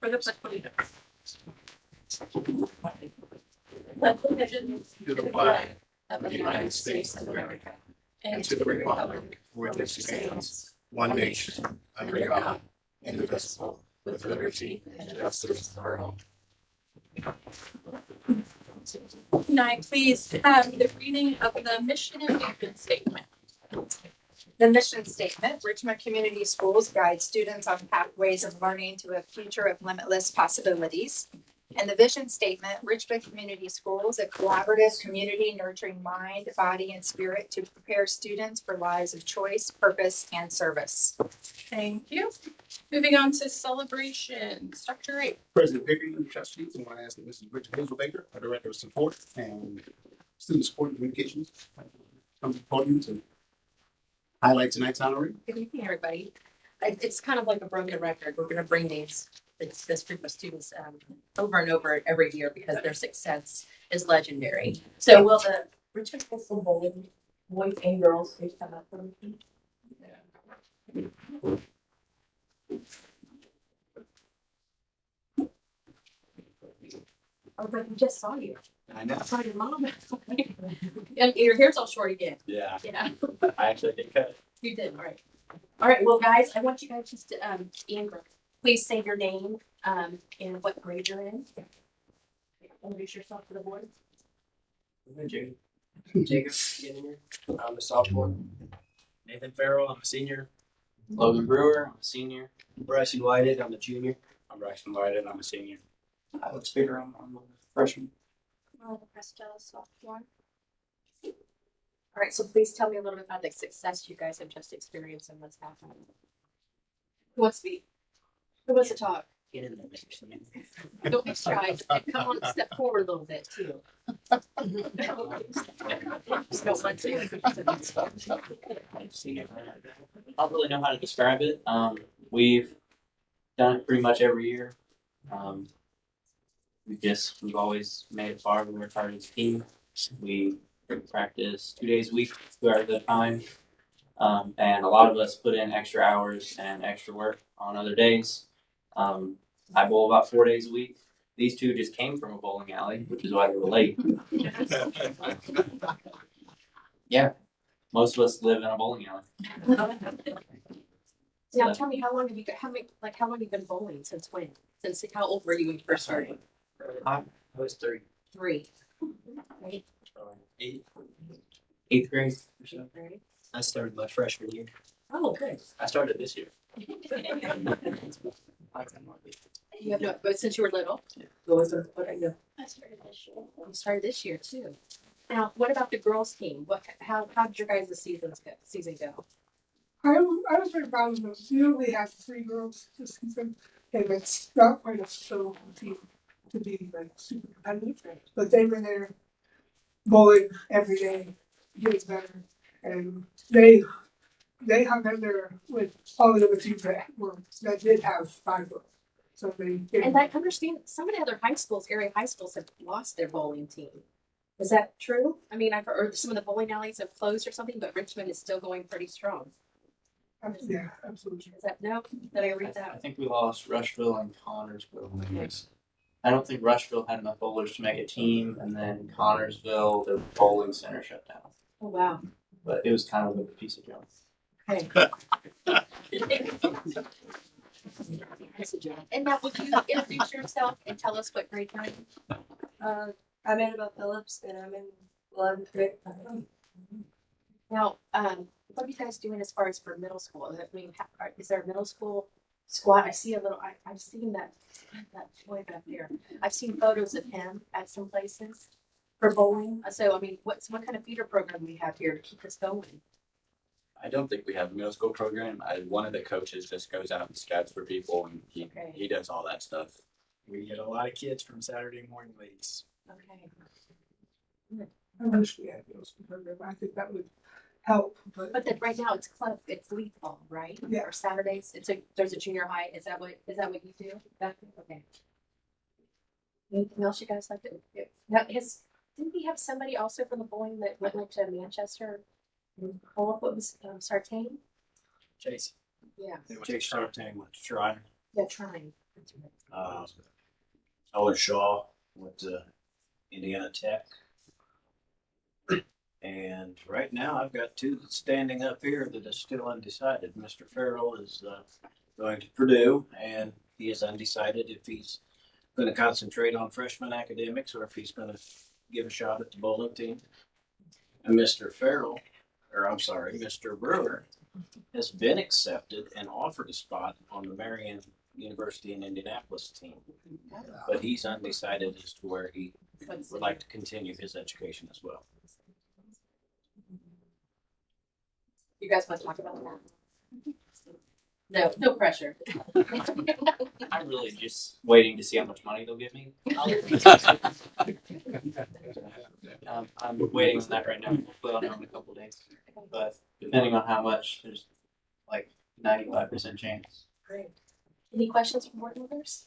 For the pledge. Pledge allegiance to the flag of the United States of America and to the republic for which it stands, one nation, under God, indivisible, with liberty and justice for all. Can I please have the reading of the mission and vision statement? The mission statement, Richmond Community Schools guide students on pathways of learning to a future of limitless possibilities. And the vision statement, Richmond Community Schools, a collaborative community nurturing mind, body, and spirit to prepare students for lives of choice, purpose, and service. Thank you. Moving on to celebrations. Dr. Ray. President Pickering and trustees, I want to ask that Mrs. Richard Hazelbaker, our Director of Support and Student Support and Communications, come to the podium to highlight tonight's honoree. Good evening, everybody. It's kind of like a broken record. We're going to bring this group of students over and over every year because their success is legendary. So will the Richmond High School bowling boys and girls please come up for me? Oh, but we just saw you. I know. I saw your mom. And your hair's all short again. Yeah, Yeah. I actually did cut it. You did, all right. All right, well, guys, I want you guys just to, Amber, please say your name, and what grade you're in. Introduce yourself to the board. Jacob, I'm a sophomore. Nathan Farrell, I'm a senior. Logan Brewer, I'm a senior. Bryson Whited, I'm a junior. I'm Bryson Whited, I'm a senior. Alex Bader, I'm a freshman. Sophomore. All right, so please tell me a little bit about the success you guys have just experienced and what's happening. Who wants to speak? Who wants to talk? Get in there. Don't be shy. Come on, step forward a little bit too. I don't really know how to describe it. We've done it pretty much every year. We've always made it far. We work hard as a team. We practice 2 days a week, 2 hours at a time. And a lot of us put in extra hours and extra work on other days. I bowl about 4 days a week. These two just came from a bowling alley, which is why they were late. Yeah, most of us live in a bowling alley. Now tell me, how long have you been bowling? Since when? Since how old were you when you first started? I was 3. 3. Right. 8th grade or so. Right. I started my freshman year. Oh, good. I started this year. You have no, but since you were little. Yeah. What I know. I started this year. You started this year too. Now, what about the girls' team? How did your guys' season go? I was very proud of them. We only have 3 girls this season, and it's not quite a show team to be like super competitive. But they were there bowling every day, getting better, and they hung in there with all the other teams that did have 5 girls. So they And I understand some of the other high schools, area high schools, have lost their bowling team. Is that true? I mean, I've heard some of the bowling alleys have closed or something, but Richmond is still going pretty strong. yeah, absolutely. Is that no? Did I read I that? think we lost Rushville and Connorsville. I don't think Rushville had enough bowlers to make a team, and then Connorsville, their bowling center shut down. Oh wow. But it was kind of a piece of junk. Okay. And now, would you introduce yourself and tell us what grade you're in? I'm Annabelle Phillips, and I'm in 11th grade. Now, what are you guys doing as far as for middle school? I mean, is there a middle school squad? I see a little. I've seen that boy back there. I've seen photos of him at some places for bowling. So, I mean, what kind of feeder program do we have here to keep us going? I don't think we have a middle school program. One of the coaches just goes out and scouts for people, and he does all that stuff. We get a lot of kids from Saturday morning leagues. Okay. I wish we had a middle school program. I think that would help, but But right now it's it's league ball, right? Yeah. Or Saturdays. There's a junior high. Is that what you do? Okay. Anything else you guys like to do? Now, didn't we have somebody also from the bowling that went to Manchester? What was Sartain? Chase. Yeah. They went to Sartain with Try. Yeah, trying. Owen Shaw went to Indiana Tech. And right now I've got two standing up here that are still undecided. Mr. Farrell is going to Purdue, and he is undecided if he's going to concentrate on freshman academics or if he's going to give a shot at the bowling team. And Mr. Brewer has been accepted and offered a spot on the Marian University in Indianapolis team. But he's undecided as to where he would like to continue his education as well. You guys want to talk about that? No pressure. I'm really just waiting to see how much money they'll give me. I'm waiting on that right now. Hopefully I'll know in a couple of days. But depending on how much, there's like 95% chance. Great. Any questions from board members?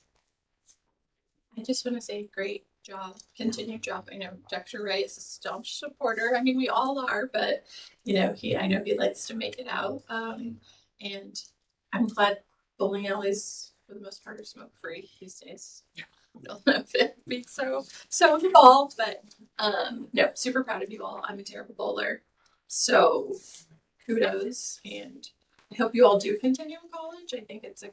I just want to say great job, continued job. I know Dr. Ray is a staunch supporter. I mean, we all are, but I know he likes to make it out. And I'm glad bowling alleys, for the most part, are smoke free these days. I don't know if it be so involved, but no, super proud of you all. I'm a terrible bowler, so kudos, and I hope you all do continue in college. I think it's a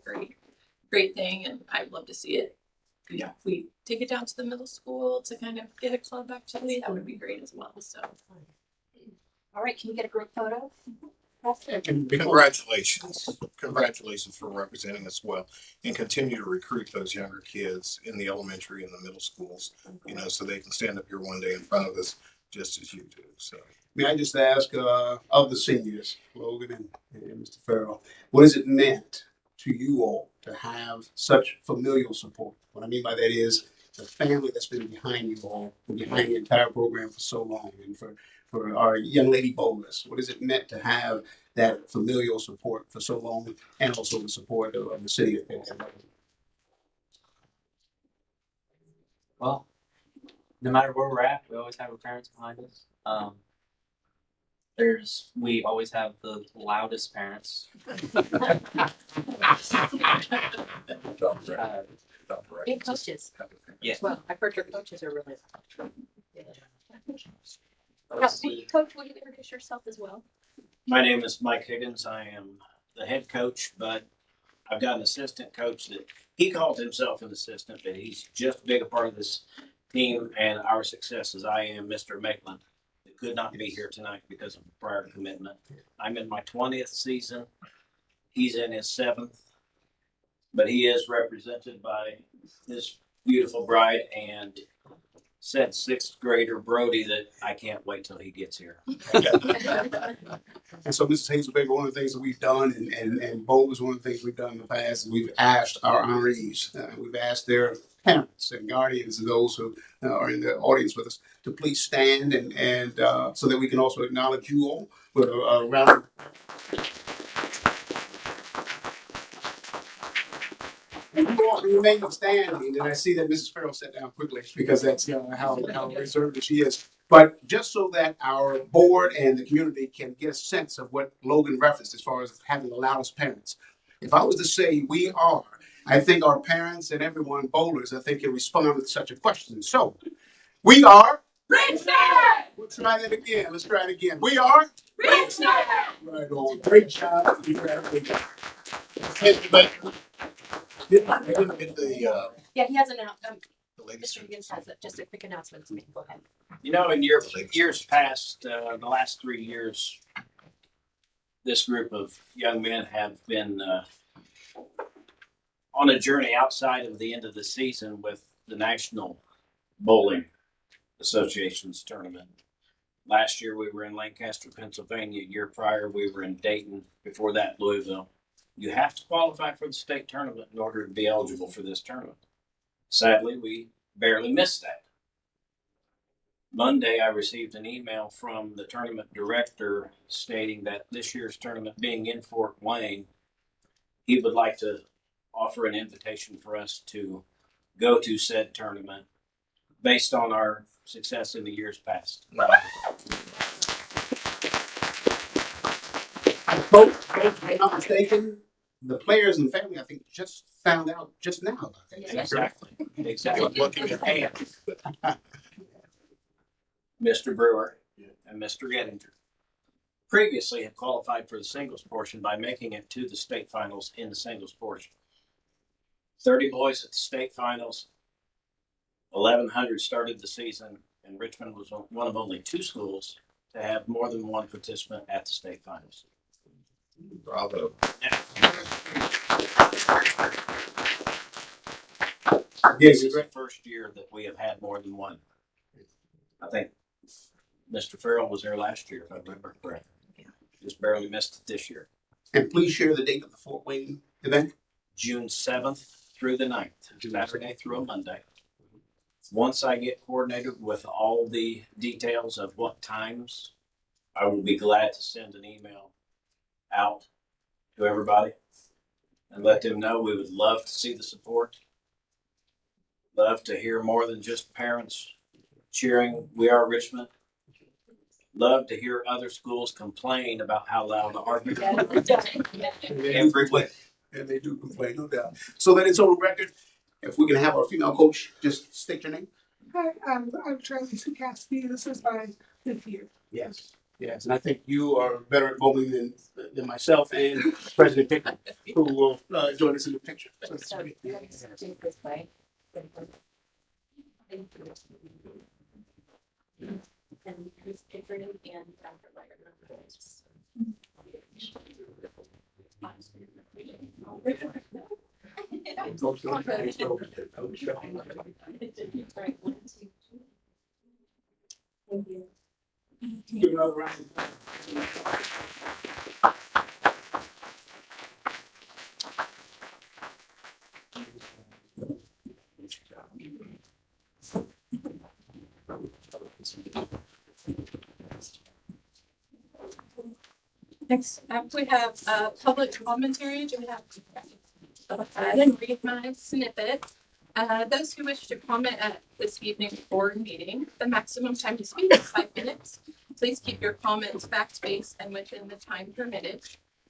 great thing, and I'd love to see it. If we take it down to the middle school to kind of get a club activity, that would be great as well. So, All right, can we get a group photo? Congratulations. Congratulations for representing us well, and continue to recruit those younger kids in the elementary and the middle schools, so they can stand up here one day in front of us just as you do. So, May I just ask of the seniors, Logan and Mr. Farrell, what has it meant to you all to have such familial support? What I mean by that is the family that's been behind you all, behind the entire program for so long, and for our young lady bowlers, what has it meant to have that familial support for so long, and also the support of the city of Pittsburgh? Well, no matter where we're at, we always have our parents behind us. We always have the loudest parents. And coaches. Yeah. Well, I've heard your coaches are really loud. Coach, will you introduce yourself as well? My name is Mike Higgins. I am the head coach, but I've got an assistant coach that he called himself an assistant, but he's just as big a part of this team and our success as I am, Mr. Maitland. That could not be here tonight because of a prior commitment. I'm in my 20th season. He's in his 7th, but he is represented by his beautiful bride and said 6th grader Brody that I can't wait till he gets here. And so, Mrs. Hazelbaker, one of the things that we've done, and Bo was one of the things we've done in the past, is we've asked our honorees, we've asked their parents and guardians and those who are in the audience with us to please stand and so that we can also acknowledge you all with a round of remain standing, and I see that Mrs. Farrell sat down quickly because that's how reserved she is. But just so that our board and the community can get a sense of what Logan referenced as far as having the loudest parents. If I was to say we are, I think our parents and everyone, bowlers, I think can respond with such a question. So, we are Richmond! We'll try that again. Let's try it again. We are Richmond! Right on. Great job. didn't get the Yeah, he has an latest. Mr. Higgins has just a quick announcement to make. Go ahead. In years past, the last 3 years, this group of young men have been on a journey outside of the end of the season with the National Bowling Association's tournament. Last year we were in Lancaster, Pennsylvania. Year prior we were in Dayton. Before that, Louisville. You have to qualify for the state tournament in order to be eligible for this tournament. Sadly, we barely missed that. Monday, I received an email from the tournament director stating that this year's tournament being in Fort Wayne, he would like to offer an invitation for us to go to said tournament based on our success in the years past. Folks, if I'm not mistaken, the players and family, I think, just found out just now about that. Is that correct? Exactly. Looking at hands. Mr. Brewer and Mr. Gettinger previously had qualified for the singles portion by making it to the state finals in the singles portion. 30 boys at the state finals. 1,100 started the season, and Richmond was one of only 2 schools to have more than one participant at the state finals. Bravo. This is the first year that we have had more than one. I think Mr. Farrell was there last year, if I remember correctly. Just barely missed it this year. And please share the date of the Fort Wayne event. June 7th through the 9th, Saturday through a Monday. Once I get coordinated with all the details of what times, I will be glad to send an email out to everybody and let them know we would love to see the support. Love to hear more than just parents cheering, "We are Richmond." Love to hear other schools complain about how loud our every week. And they do complain, no doubt. So that it's on record, if we can have our female coach just state your name. Hi, I'm Tracy Cassidy. This is my 5th year. Yes. Yes, and I think you are better at bowling than myself and President Pickett, who will join us in the picture. So it's great. This way. And Chris Pickard and Dr. Leonard. Thank you. Give another round. Next up, we have public commentary. Do we have? Go ahead and read my snippet. Those who wish to comment at this evening's board meeting, the maximum time to speak is 5 minutes. Please keep your comments fact-based and within the time permitted.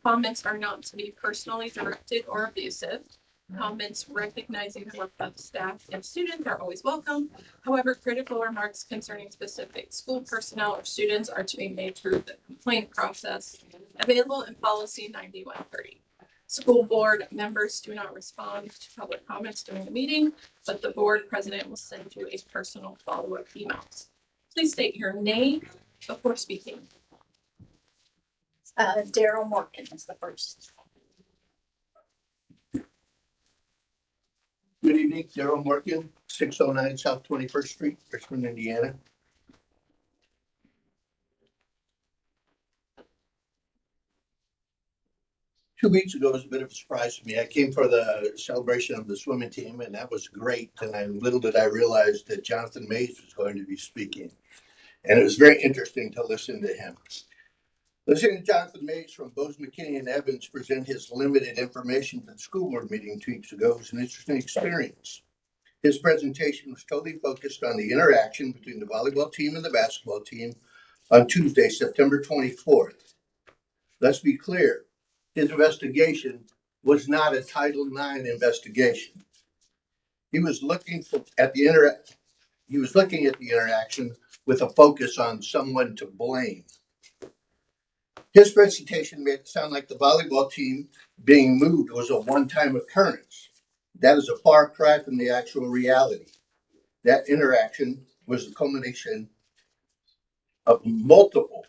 Comments are not to be personally directed or abusive. Comments recognizing the work of staff and students are always welcome. However, critical remarks concerning specific school personnel or students are to be made through the complaint process available in policy 9130. School board members do not respond to public comments during the meeting, but the board president will send you a personal follow-up email. Please state your name before speaking. Daryl Morgan is the first. Good evening, Daryl Morgan, 609 South 21st Street, Richmond, Indiana. Two weeks ago was a bit of a surprise to me. I came for the celebration of the swimming team, and that was great. And little did I realize that Jonathan Mays was going to be speaking. And it was very interesting to listen to him. Listening to Jonathan Mays from Bose McKinney and Evans present his limited information to the school board meeting 2 weeks ago was an interesting experience. His presentation was totally focused on the interaction between the volleyball team and the basketball team on Tuesday, September 24th. Let's be clear, his investigation was not a Title IX investigation. He was looking at the interaction with a focus on someone to blame. His presentation made it sound like the volleyball team being moved was a one-time occurrence. That is a far cry from the actual reality. That interaction was the culmination of multiple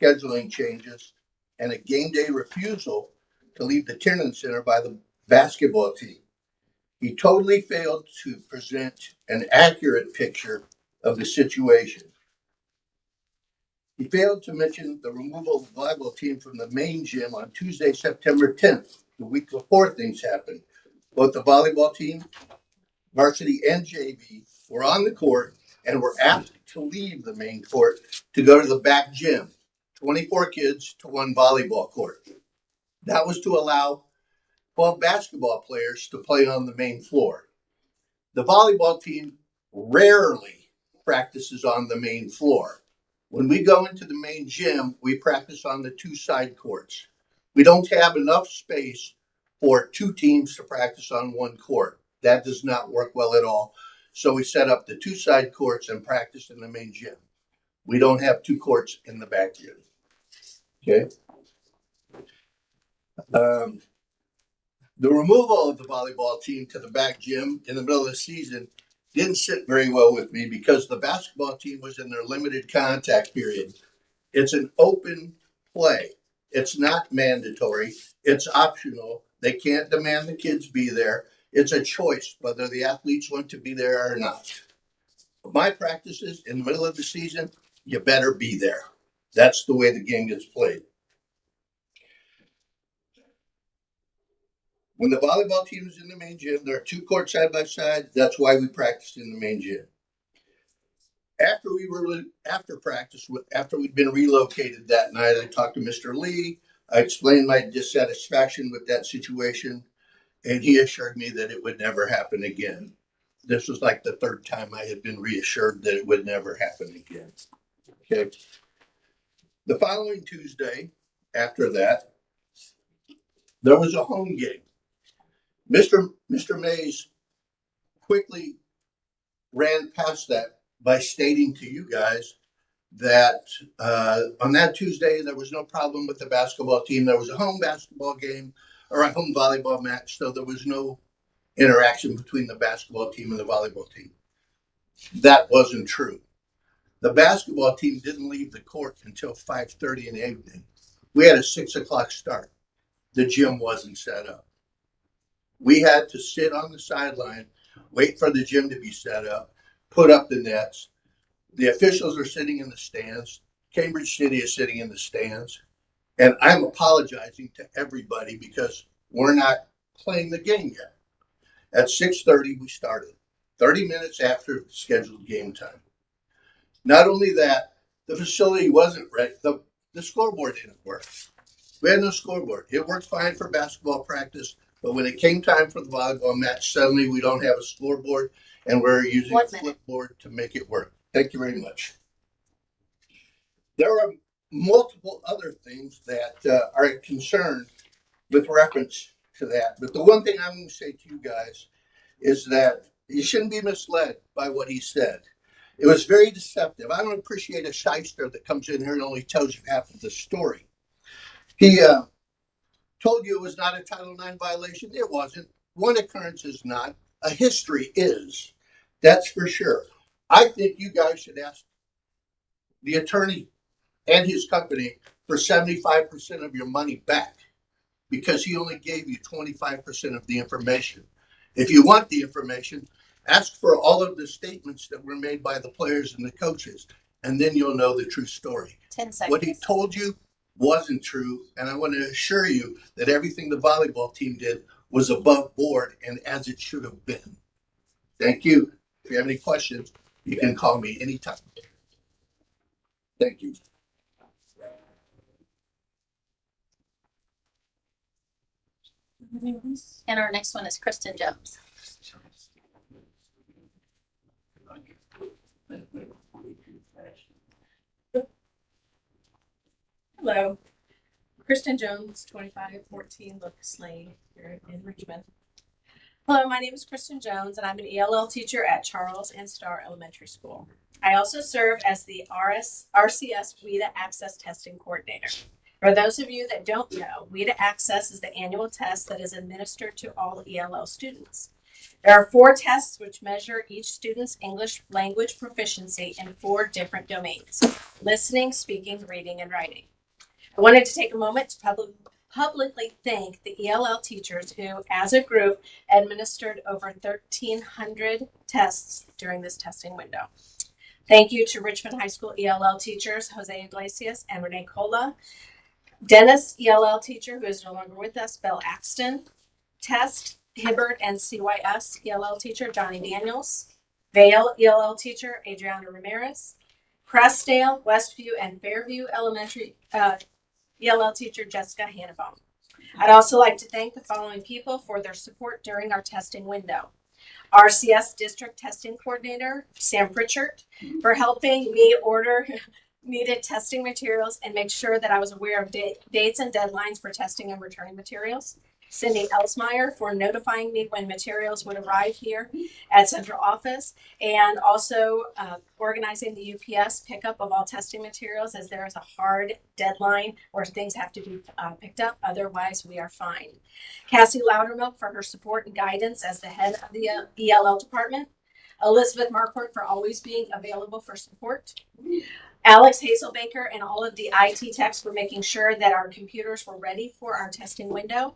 scheduling changes and a game day refusal to leave the Tiernan Center by the basketball team. He totally failed to present an accurate picture of the situation. He failed to mention the removal of the volleyball team from the main gym on Tuesday, September 10th, the week before things happened. Both the volleyball team, varsity and JV, were on the court and were asked to leave the main court to go to the back gym. 24 kids to one volleyball court. That was to allow 12 basketball players to play on the main floor. The volleyball team rarely practices on the main floor. When we go into the main gym, we practice on the 2 side courts. We don't have enough space for two teams to practice on one court. That does not work well at all. So we set up the two side courts and practice in the main gym. We don't have two courts in the back gym. Okay. The removal of the volleyball team to the back gym in the middle of the season didn't sit very well with me because the basketball team was in their limited contact period. It's an open play. It's not mandatory. It's optional. They can't demand the kids be there. It's a choice whether the athletes want to be there or not. My practice is in the middle of the season, you better be there. That's the way the game gets played. When the volleyball team is in the main gym, there are two courts side by side. That's why we practiced in the main gym. After we'd been relocated that night, I talked to Mr. Lee. I explained my dissatisfaction with that situation, and he assured me that it would never happen again. This was like the third time I had been reassured that it would never happen again. Okay. The following Tuesday, after that, there was a home game. Mr. Mays quickly ran past that by stating to you guys that on that Tuesday, there was no problem with the basketball team. There was a home basketball game or a home volleyball match, so there was no interaction between the basketball team and the volleyball team. That wasn't true. The basketball team didn't leave the court until 5:30 in the evening. We had a 6 o'clock start. The gym wasn't set up. We had to sit on the sideline, wait for the gym to be set up, put up the nets. The officials are sitting in the stands. Cambridge City is sitting in the stands. And I'm apologizing to everybody because we're not playing the game yet. At 6:30, we started, 30 minutes after scheduled game time. Not only that, the facility wasn't ready. The scoreboard didn't work. We had no scoreboard. It worked fine for basketball practice, but when it came time for the volleyball match, suddenly we don't have a scoreboard and we're using a flipboard to make it work. Thank you very much. There are multiple other things that are a concern with reference to that. But the one thing I'm going to say to you guys is that you shouldn't be misled by what he said. It was very deceptive. I don't appreciate a shyster that comes in here and only tells you half of the story. He told you it was not a Title IX violation. It wasn't. One occurrence is not. A history is. That's for sure. I think you guys should ask the attorney and his company for 75% of your money back because he only gave you 25% of the information. If you want the information, ask for all of the statements that were made by the players and the coaches, and then you'll know the true story. 10 seconds. What he told you wasn't true, and I want to assure you that everything the volleyball team did was above board and as it should have been. Thank you. If you have any questions, you can call me anytime. Thank you. And our next one is Kristen Jones. Hello, Kristen Jones, 2514 Locust Lane here in Richmond. Hello, my name is Kristen Jones, and I'm an ELL teacher at Charles and Star Elementary School. I also serve as the RCS WIDA Access Testing Coordinator. For those of you that don't know, WIDA Access is the annual test that is administered to all ELL students. There are 4 tests which measure each student's English language proficiency in 4 different domains: listening, speaking, reading, and writing. I wanted to take a moment to publicly thank the ELL teachers who, as a group, administered over 1,300 tests during this testing window. Thank you to Richmond High School ELL teachers, Jose Iglesias and Renee Cola. Dennis, ELL teacher, who is no longer with us, Belle Axton. Test, Hibbert and CYS ELL teacher, Johnny Daniels. Vale ELL teacher, Adriana Ramirez. Crestdale, Westview, and Fairview Elementary ELL teacher, Jessica Hannibal. I'd also like to thank the following people for their support during our testing window. RCS District Testing Coordinator, Sam Pritchard, for helping me order needed testing materials and make sure that I was aware of dates and deadlines for testing and returning materials. Cindy Elsmeyer for notifying me when materials would arrive here at central office, and also organizing the UPS pickup of all testing materials, as there is a hard deadline where things have to be picked up. Otherwise, we are fine. Cassie Loudermilk for her support and guidance as the head of the ELL department. Elizabeth Marquardt for always being available for support. Alex Hazelbaker and all of the IT techs for making sure that our computers were ready for our testing window.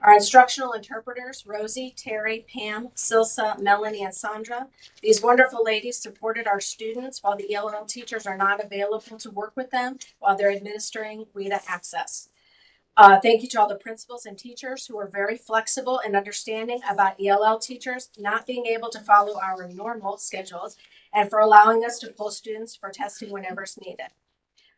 Our instructional interpreters, Rosie, Terry, Pam, Silsa, Melanie, and Sandra. These wonderful ladies supported our students while the ELL teachers are not available to work with them while they're administering WIDA access. Thank you to all the principals and teachers who are very flexible and understanding about ELL teachers not being able to follow our normal schedules, and for allowing us to pull students for testing whenever it's needed.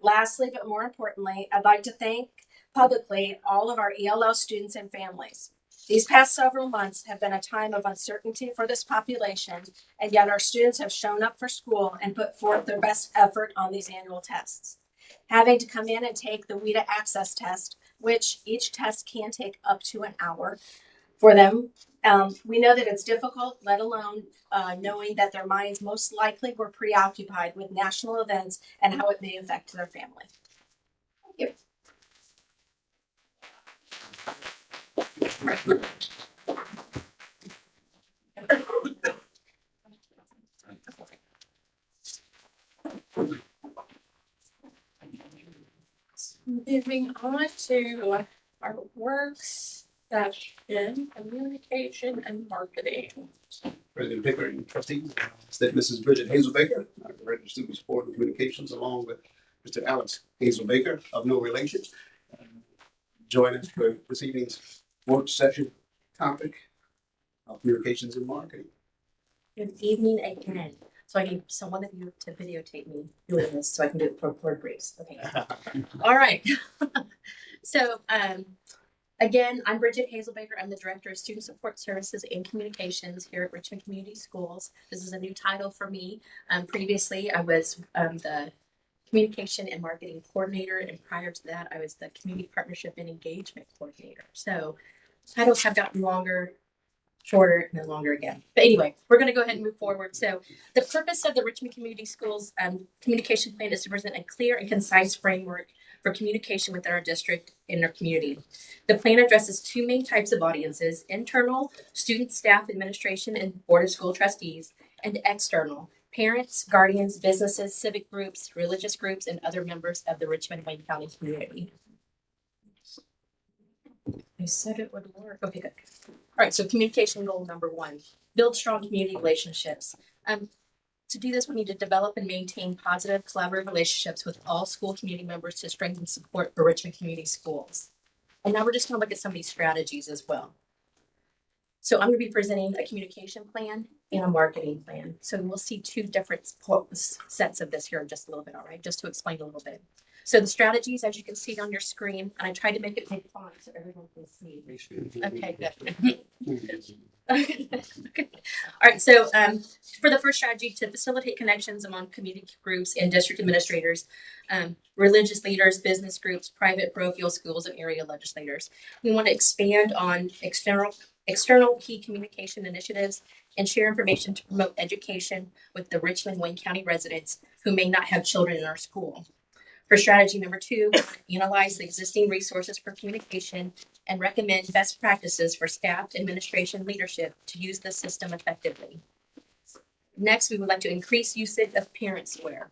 Lastly, but more importantly, I'd like to thank publicly all of our ELL students and families. These past several months have been a time of uncertainty for this population, and yet our students have shown up for school and put forth their best effort on these annual tests. Having to come in and take the WIDA access test, which each test can take up to an hour for them. We know that it's difficult, let alone knowing that their minds most likely were preoccupied with national events and how it may affect their family. Thank you. Moving on to our works session, communication and marketing. President Pickering, trustees, that Mrs. Bridget Hazelbaker, our Director of Student Support and Communications, along with Mr. Alex Hazelbaker of No Relations, join us for this evening's work session topic of communications and marketing. Good evening again. So I need someone of you to videotape me doing this so I can do it for board briefs. Okay. All right. So again, I'm Bridget Hazelbaker. I'm the Director of Student Support Services and Communications here at Richmond Community Schools. This is a new title for me. Previously, I was the Communication and Marketing Coordinator, and prior to that, I was the Community Partnership and Engagement Coordinator. So titles have gotten longer, shorter, and then longer again. But anyway, we're going to go ahead and move forward. So the purpose of the Richmond Community Schools communication plan is to present a clear and concise framework for communication within our district and our community. The plan addresses two main types of audiences: internal, student, staff, administration, and board of school trustees, and external, parents, guardians, businesses, civic groups, religious groups, and other members of the Richmond Wayne County community. I said it would work. Okay, good. All right, so communication goal number 1, build strong community relationships. To do this, we need to develop and maintain positive collaborative relationships with all school community members to strengthen support for Richmond Community Schools. And now we're just going to look at some of these strategies as well. So I'm going to be presenting a communication plan and a marketing plan. So we'll see two different sets of this here in just a little bit, all right, just to explain a little bit. So the strategies, as you can see on your screen, and I tried to make it big font so everyone can see. Okay, good. All right, so for the first strategy, to facilitate connections among community groups and district administrators, religious leaders, business groups, private parochial schools, and area legislators, we want to expand on external key communication initiatives and share information to promote education with the Richmond Wayne County residents who may not have children in our school. For strategy number 2, analyze the existing resources for communication and recommend best practices for staff, administration, leadership to use the system effectively. Next, we would like to increase usage of Parent Square.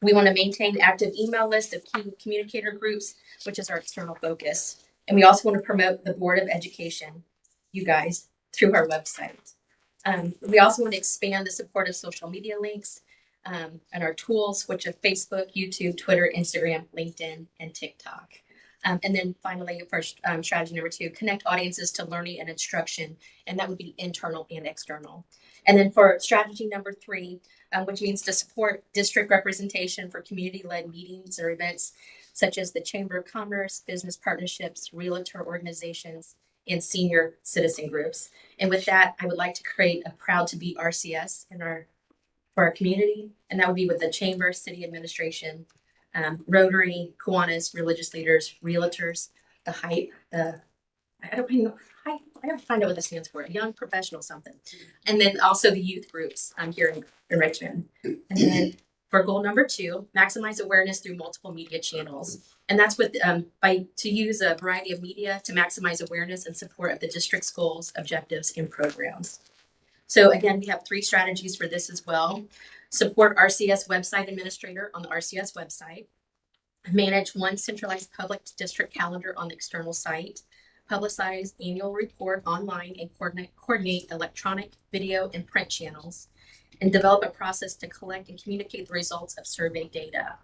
We want to maintain active email list of key communicator groups, which is our external focus. And we also want to promote the Board of Education, you guys, through our website. We also want to expand the support of social media links and our tools, which are Facebook, YouTube, Twitter, Instagram, LinkedIn, and TikTok. And then finally, for strategy number 2, connect audiences to learning and instruction, and that would be internal and external. And then for strategy number 3, which means to support district representation for community-led meetings or events, such as the Chamber of Commerce, business partnerships, realtor organizations, and senior citizen groups. And with that, I would like to create a Proud to Be RCS for our community, and that would be with the Chamber, City Administration, Rotary, Kiwanis, religious leaders, realtors, the HYPE, the I don't know. I gotta find out what this stands for. A young professional something. And then also the youth groups here in Richmond. And then for goal number 2, maximize awareness through multiple media channels. And that's with to use a variety of media to maximize awareness and support of the district's goals, objectives, and programs. So again, we have 3 strategies for this as well. Support RCS website administrator on the RCS website. Manage one centralized public district calendar on the external site. Publicize annual report online and coordinate electronic, video, and print channels. And develop a process to collect and communicate the results of survey data.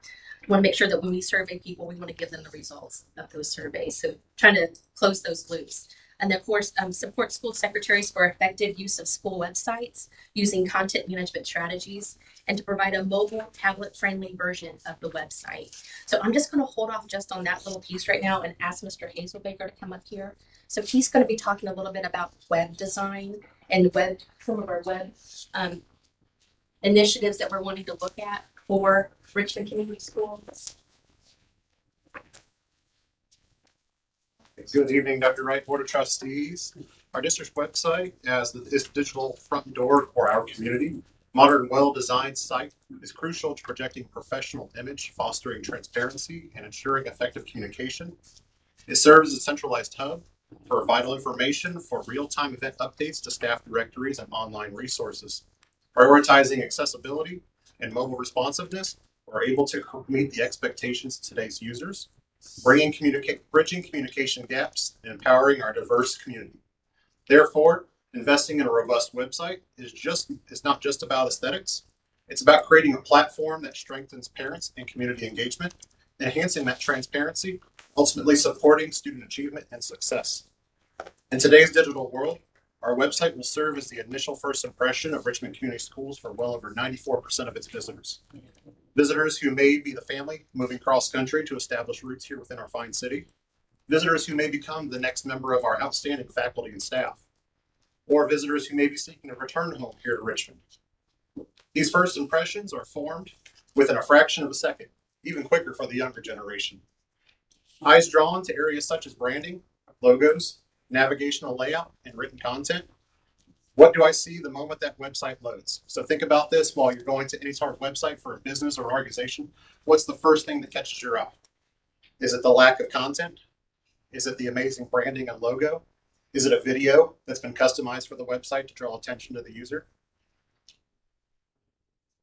We want to make sure that when we survey people, we want to give them the results of those surveys. So trying to close those loops. And then, of course, support school secretaries for effective use of school websites using content management strategies and to provide a mobile, tablet-friendly version of the website. So I'm just going to hold off just on that little piece right now and ask Mr. Hazelbaker to come up here. So he's going to be talking a little bit about web design and some of our web initiatives that we're wanting to look at for Richmond Community Schools. Good evening, Dr. Wright, Board of Trustees. Our district's website as this digital front door for our community. Modern, well-designed site is crucial to projecting professional image, fostering transparency, and ensuring effective communication. It serves as a centralized hub for vital information for real-time event updates to staff directories and online resources. Prioritizing accessibility and mobile responsiveness, we're able to meet the expectations of today's users, bridging communication gaps, and empowering our diverse community. Therefore, investing in a robust website is not just about aesthetics. It's about creating a platform that strengthens parents and community engagement, enhancing that transparency, ultimately supporting student achievement and success. In today's digital world, our website will serve as the initial first impression of Richmond Community Schools for well over 94% of its visitors. Visitors who may be the family moving cross country to establish roots here within our fine city. Visitors who may become the next member of our outstanding faculty and staff. Or visitors who may be seeking a return home here to Richmond. These first impressions are formed within a fraction of a second, even quicker for the younger generation. Eyes drawn to areas such as branding, logos, navigational layout, and written content. What do I see the moment that website loads? So think about this while you're going to any sort of website for a business or organization. What's the first thing that catches your eye? Is it the lack of content? Is it the amazing branding and logo? Is it a video that's been customized for the website to draw attention to the user?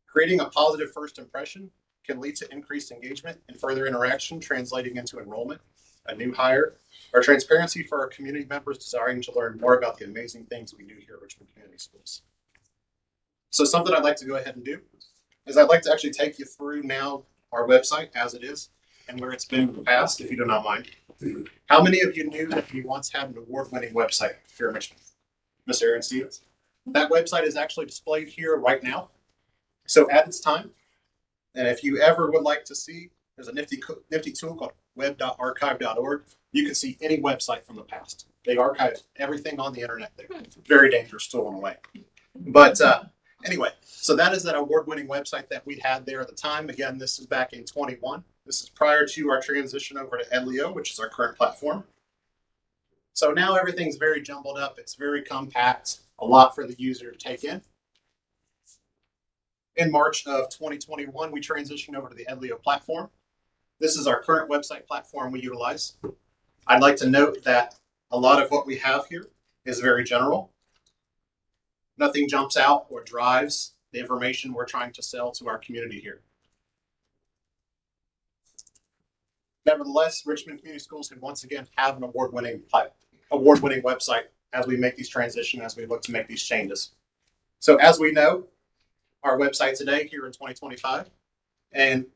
Creating a positive first impression can lead to increased engagement and further interaction, translating into enrollment, a new hire, or transparency for our community members desiring to learn more about the amazing things we do here at Richmond Community Schools. So something I'd like to go ahead and do is I'd like to actually take you through now our website as it is and where it's been in the past, if you do not mind. How many of you knew that we once had an award-winning website here in Richmond? Miss Erin Stevens. That website is actually displayed here right now. So at its time, and if you ever would like to see, there's a nifty tool called web.archive.org. You can see any website from the past. They archive everything on the internet there. Very dangerous tool in a way. But anyway, so that is that award-winning website that we had there at the time. Again, this is back in 21. This is prior to our transition over to Edlio, which is our current platform. So now everything's very jumbled up. It's very compact, a lot for the user to take in. In March of 2021, we transitioned over to the Edlio platform. This is our current website platform we utilize. I'd like to note that a lot of what we have here is very general. Nothing jumps out or drives the information we're trying to sell to our community here. Nevertheless, Richmond Community Schools can once again have an award-winning website as we make these transitions, as we look to make these changes. So as we know, our website today here in 2025, and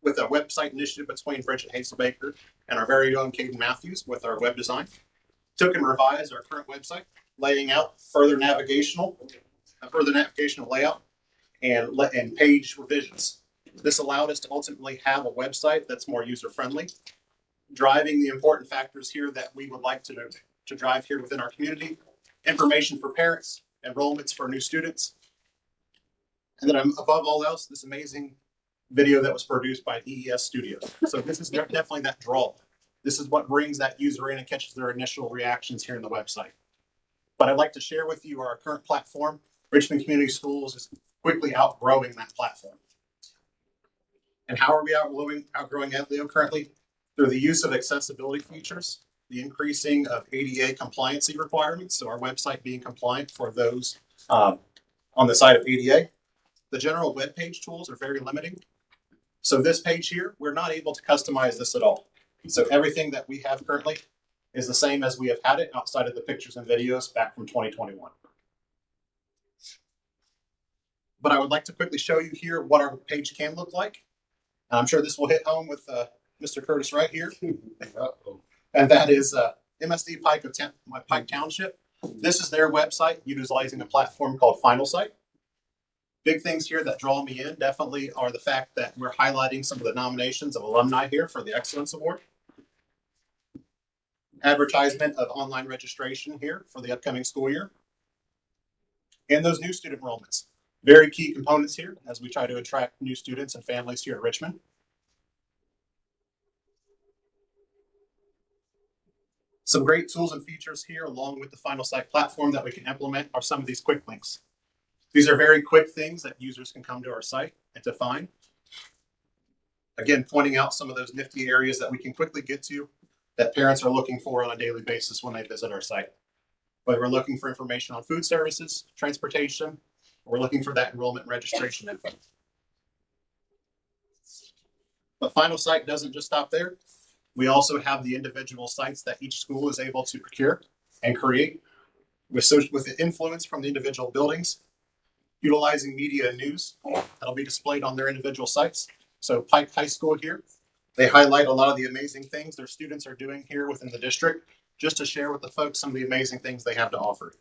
with a website initiative between Bridget Hazelbaker and our very own Caden Matthews with our web design, took and revised our current website, laying out further navigational layout and page revisions. This allowed us to ultimately have a website that's more user-friendly, driving the important factors here that we would like to drive here within our community, information for parents, enrollments for new students, and then above all else, this amazing video that was produced by EES Studios. So this is definitely that draw. This is what brings that user in and catches their initial reactions here in the website. But I'd like to share with you our current platform. Richmond Community Schools is quickly outgrowing that platform. And how are we outgrowing Edleo currently? Through the use of accessibility features, the increasing of ADA compliancy requirements, so our website being compliant for those on the side of ADA. The general web page tools are very limiting. So this page here, we're not able to customize this at all. So everything that we have currently is the same as we have had it outside of the pictures and videos back from 2021. But I would like to quickly show you here what our page can look like. And I'm sure this will hit home with Mr. Curtis right here. And that is MSD Pike Township. This is their website utilizing a platform called Final Site. Big things here that draw me in definitely are the fact that we're highlighting some of the nominations of alumni here for the Excellence Award. Advertisement of online registration here for the upcoming school year. And those new student enrollments. Very key components here as we try to attract new students and families here at Richmond. Some great tools and features here along with the Final Site platform that we can implement are some of these quick links. These are very quick things that users can come to our site and to find. Again, pointing out some of those nifty areas that we can quickly get to that parents are looking for on a daily basis when they visit our site. Whether we're looking for information on food services, transportation, or we're looking for that enrollment and registration info. But Final Site doesn't just stop there. We also have the individual sites that each school is able to procure and create with the influence from the individual buildings, utilizing media and news that'll be displayed on their individual sites. So Pike High School here, they highlight a lot of the amazing things their students are doing here within the district, just to share with the folks some of the amazing things they have to offer.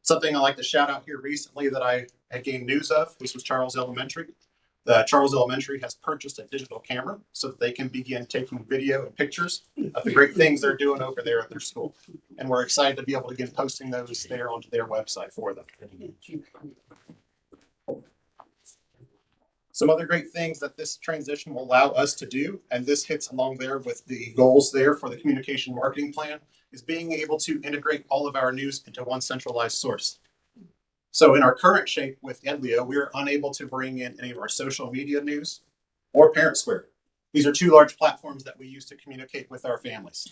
Something I like to shout out here recently that I had gained news of, this was Charles Elementary. The Charles Elementary has purchased a digital camera so that they can begin taking video and pictures of the great things they're doing over there at their school. And we're excited to be able to begin posting those there onto their website for them. Some other great things that this transition will allow us to do, and this hits along there with the goals there for the communication marketing plan, is being able to integrate all of our news into one centralized source. So in our current shape with Edleo, we are unable to bring in any of our social media news or Parent Square. These are two large platforms that we use to communicate with our families.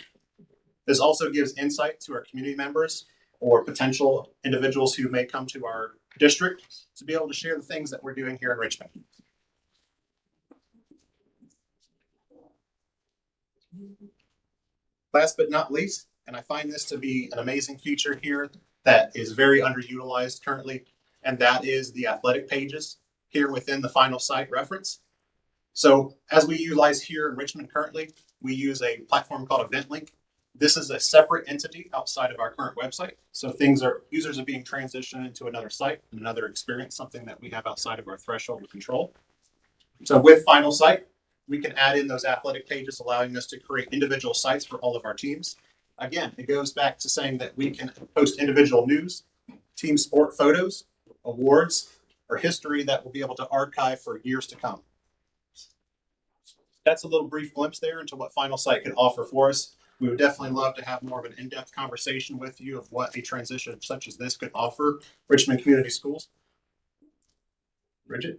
This also gives insight to our community members or potential individuals who may come to our district to be able to share the things that we're doing here in Richmond. Last but not least, and I find this to be an amazing feature here that is very underutilized currently, and that is the athletic pages here within the Final Site reference. So as we utilize here in Richmond currently, we use a platform called EventLink. This is a separate entity outside of our current website. So users are being transitioned into another site, another experience, something that we have outside of our threshold of control. So with Final Site, we can add in those athletic pages, allowing us to create individual sites for all of our teams. Again, it goes back to saying that we can post individual news, team sport photos, awards, or history that we'll be able to archive for years to come. That's a little brief glimpse there into what Final Site can offer for us. We would definitely love to have more of an in-depth conversation with you of what a transition such as this could offer Richmond Community Schools. Bridget?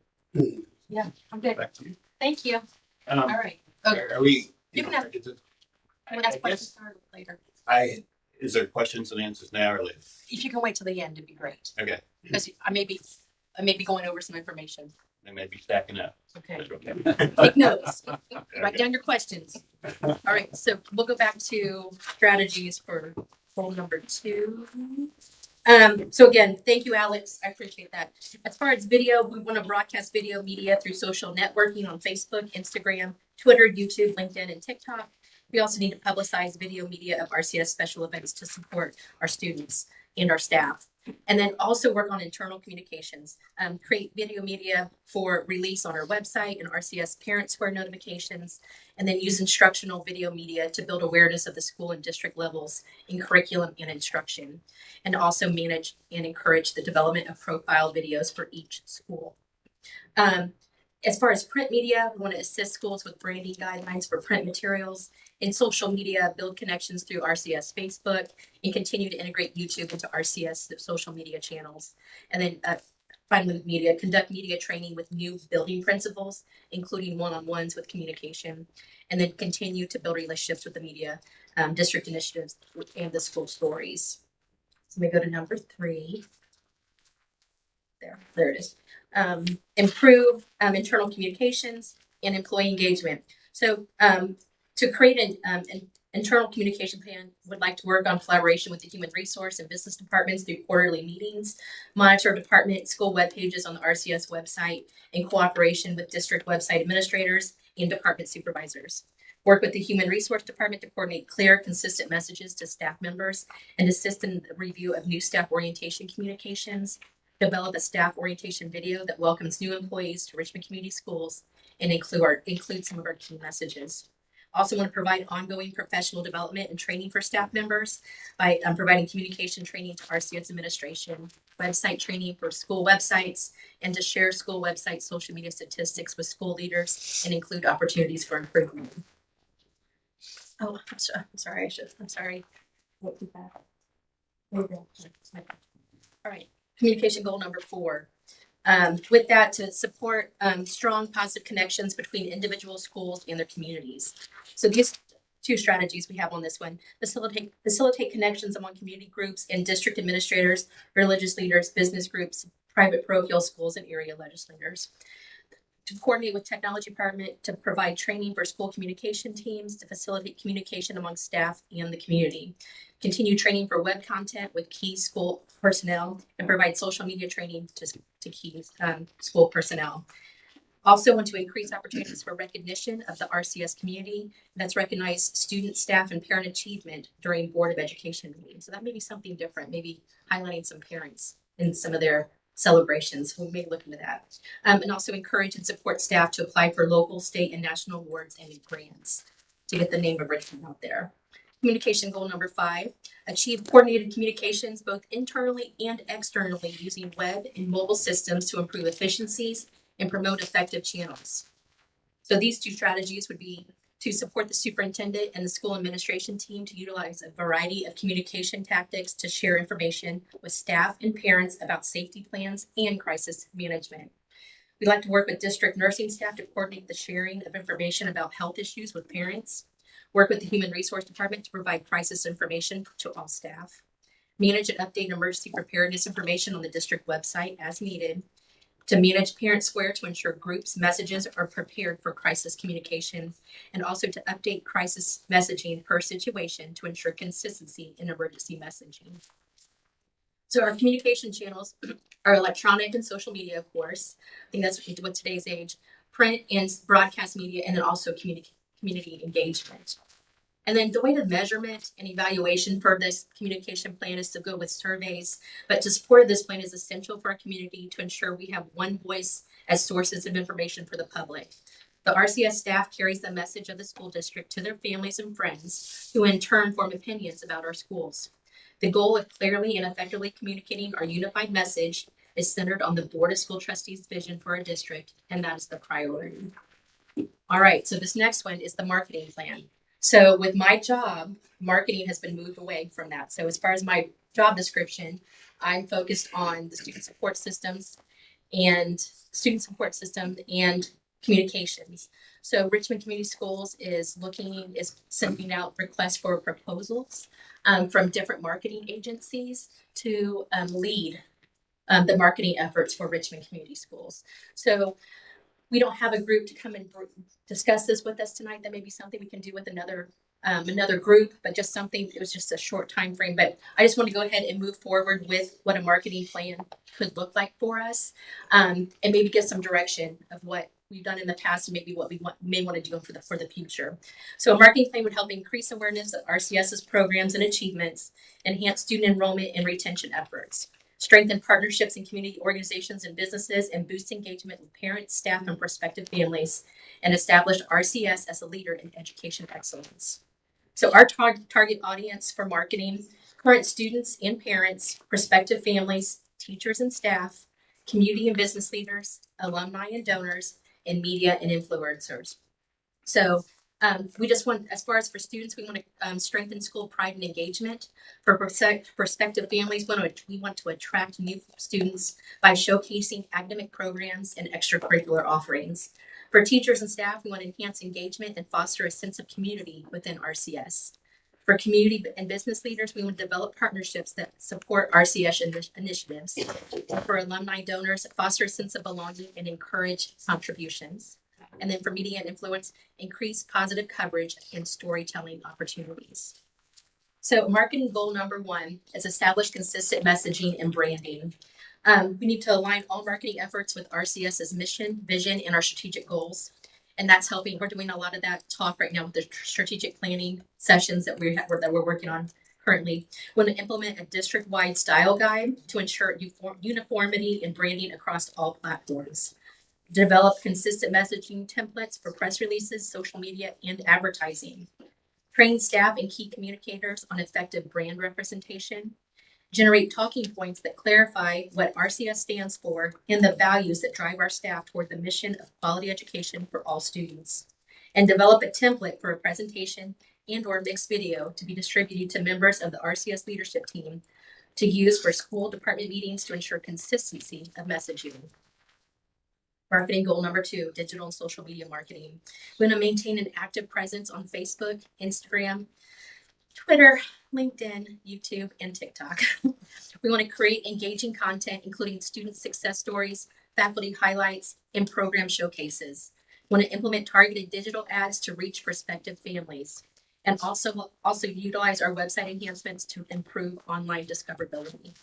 Yeah, I'm good. Back to you. Thank you. All right. Okay. Are we? You can ask, questions later. Is there questions and answers now or later? If you can wait till the end, it'd be great. Okay. Because I may be going over some information. They may be stacking up. Okay. Okay. Take notes. Write down your questions. All right. So we'll go back to strategies for goal number 2. So again, thank you, Alex. I appreciate that. As far as video, we want to broadcast video media through social networking on Facebook, Instagram, Twitter, YouTube, LinkedIn, and TikTok. We also need to publicize video media of RCS special events to support our students and our staff. And then also work on internal communications, create video media for release on our website and RCS Parent Square notifications, and then use instructional video media to build awareness of the school and district levels in curriculum and instruction, and also manage and encourage the development of profile videos for each school. As far as print media, we want to assist schools with branding guidelines for print materials. In social media, build connections through RCS Facebook and continue to integrate YouTube into RCS social media channels. And then finally, with media, conduct media training with new building principles, including one-on-ones with communication, and then continue to build relationships with the media, district initiatives, and the school stories. So we go to number 3. There it is. Improve internal communications and employee engagement. So to create an internal communication plan, would like to work on collaboration with the human resource and business departments through quarterly meetings, monitor department school web pages on the RCS website in cooperation with district website administrators and department supervisors. Work with the human resource department to coordinate clear, consistent messages to staff members and assist in the review of new staff orientation communications. Develop a staff orientation video that welcomes new employees to Richmond Community Schools and include some of our key messages. Also want to provide ongoing professional development and training for staff members by providing communication training to RCS administration, website training for school websites, and to share school website social media statistics with school leaders and include opportunities for improvement. Oh, I'm sorry. I'm sorry. What was that? All right. Communication goal number 4. With that, to support strong positive connections between individual schools and their communities. So these 2 strategies we have on this one: facilitate connections among community groups and district administrators, religious leaders, business groups, private parochial schools, and area legislators. To coordinate with technology department to provide training for school communication teams to facilitate communication among staff and the community. Continue training for web content with key school personnel and provide social media training to key school personnel. Also want to increase opportunities for recognition of the RCS community. That's recognize student, staff, and parent achievement during Board of Education meetings. So that may be something different, maybe highlighting some parents in some of their celebrations. We may look into that. And also encourage and support staff to apply for local, state, and national awards and grants to get the name of Richmond out there. Communication goal number 5, achieve coordinated communications both internally and externally using web and mobile systems to improve efficiencies and promote effective channels. So these 2 strategies would be to support the superintendent and the school administration team to utilize a variety of communication tactics to share information with staff and parents about safety plans and crisis management. We'd like to work with district nursing staff to coordinate the sharing of information about health issues with parents. Work with the human resource department to provide crisis information to all staff. Manage and update emergency preparedness information on the district website as needed. To manage Parent Square to ensure groups' messages are prepared for crisis communication, and also to update crisis messaging per situation to ensure consistency in emergency messaging. So our communication channels are electronic and social media, of course. I think that's with today's age, print and broadcast media, and then also community engagement. And then the way to measurement and evaluation for this communication plan is to go with surveys, but to support this plan is essential for our community to ensure we have one voice as sources of information for the public. The RCS staff carries the message of the school district to their families and friends, who in turn form opinions about our schools. The goal of clearly and effectively communicating our unified message is centered on the Board of School Trustees' vision for our district, and that is the priority. All right, so this next one is the marketing plan. So with my job, marketing has been moved away from that. So as far as my job description, I'm focused on the student support systems and communications. So Richmond Community Schools is sending out requests for proposals from different marketing agencies to lead the marketing efforts for Richmond Community Schools. So we don't have a group to come and discuss this with us tonight. That may be something we can do with another group, but just something, it was just a short time frame. But I just want to go ahead and move forward with what a marketing plan could look like for us, and maybe give some direction of what we've done in the past and maybe what we may want to do for the future. So a marketing plan would help increase awareness of RCS's programs and achievements, enhance student enrollment and retention efforts, strengthen partnerships in community organizations and businesses, and boost engagement with parents, staff, and prospective families, and establish RCS as a leader in education excellence. So our target audience for marketing: current students and parents, prospective families, teachers and staff, community and business leaders, alumni and donors, and media and influencers. So we just want, as far as for students, we want to strengthen school pride and engagement. For prospective families, we want to attract new students by showcasing academic programs and extracurricular offerings. For teachers and staff, we want to enhance engagement and foster a sense of community within RCS. For community and business leaders, we want to develop partnerships that support RCS initiatives. For alumni donors, foster a sense of belonging and encourage contributions. And then for media and influence, increase positive coverage and storytelling opportunities. So marketing goal number 1 is establish consistent messaging and branding. We need to align all marketing efforts with RCS's mission, vision, and our strategic goals. And that's helping. We're doing a lot of that talk right now with the strategic planning sessions that we're working on currently. We want to implement a district-wide style guide to ensure uniformity in branding across all platforms. Develop consistent messaging templates for press releases, social media, and advertising. Train staff and key communicators on effective brand representation. Generate talking points that clarify what RCS stands for and the values that drive our staff toward the mission of quality education for all students. And develop a template for a presentation and/or mixed video to be distributed to members of the RCS leadership team to use for school department meetings to ensure consistency of messaging. Marketing goal number 2, digital and social media marketing. We want to maintain an active presence on Facebook, Instagram, Twitter, LinkedIn, YouTube, and TikTok. We want to create engaging content, including student success stories, faculty highlights, and program showcases. We want to implement targeted digital ads to reach prospective families, and also utilize our website enhancements to improve online discoverability.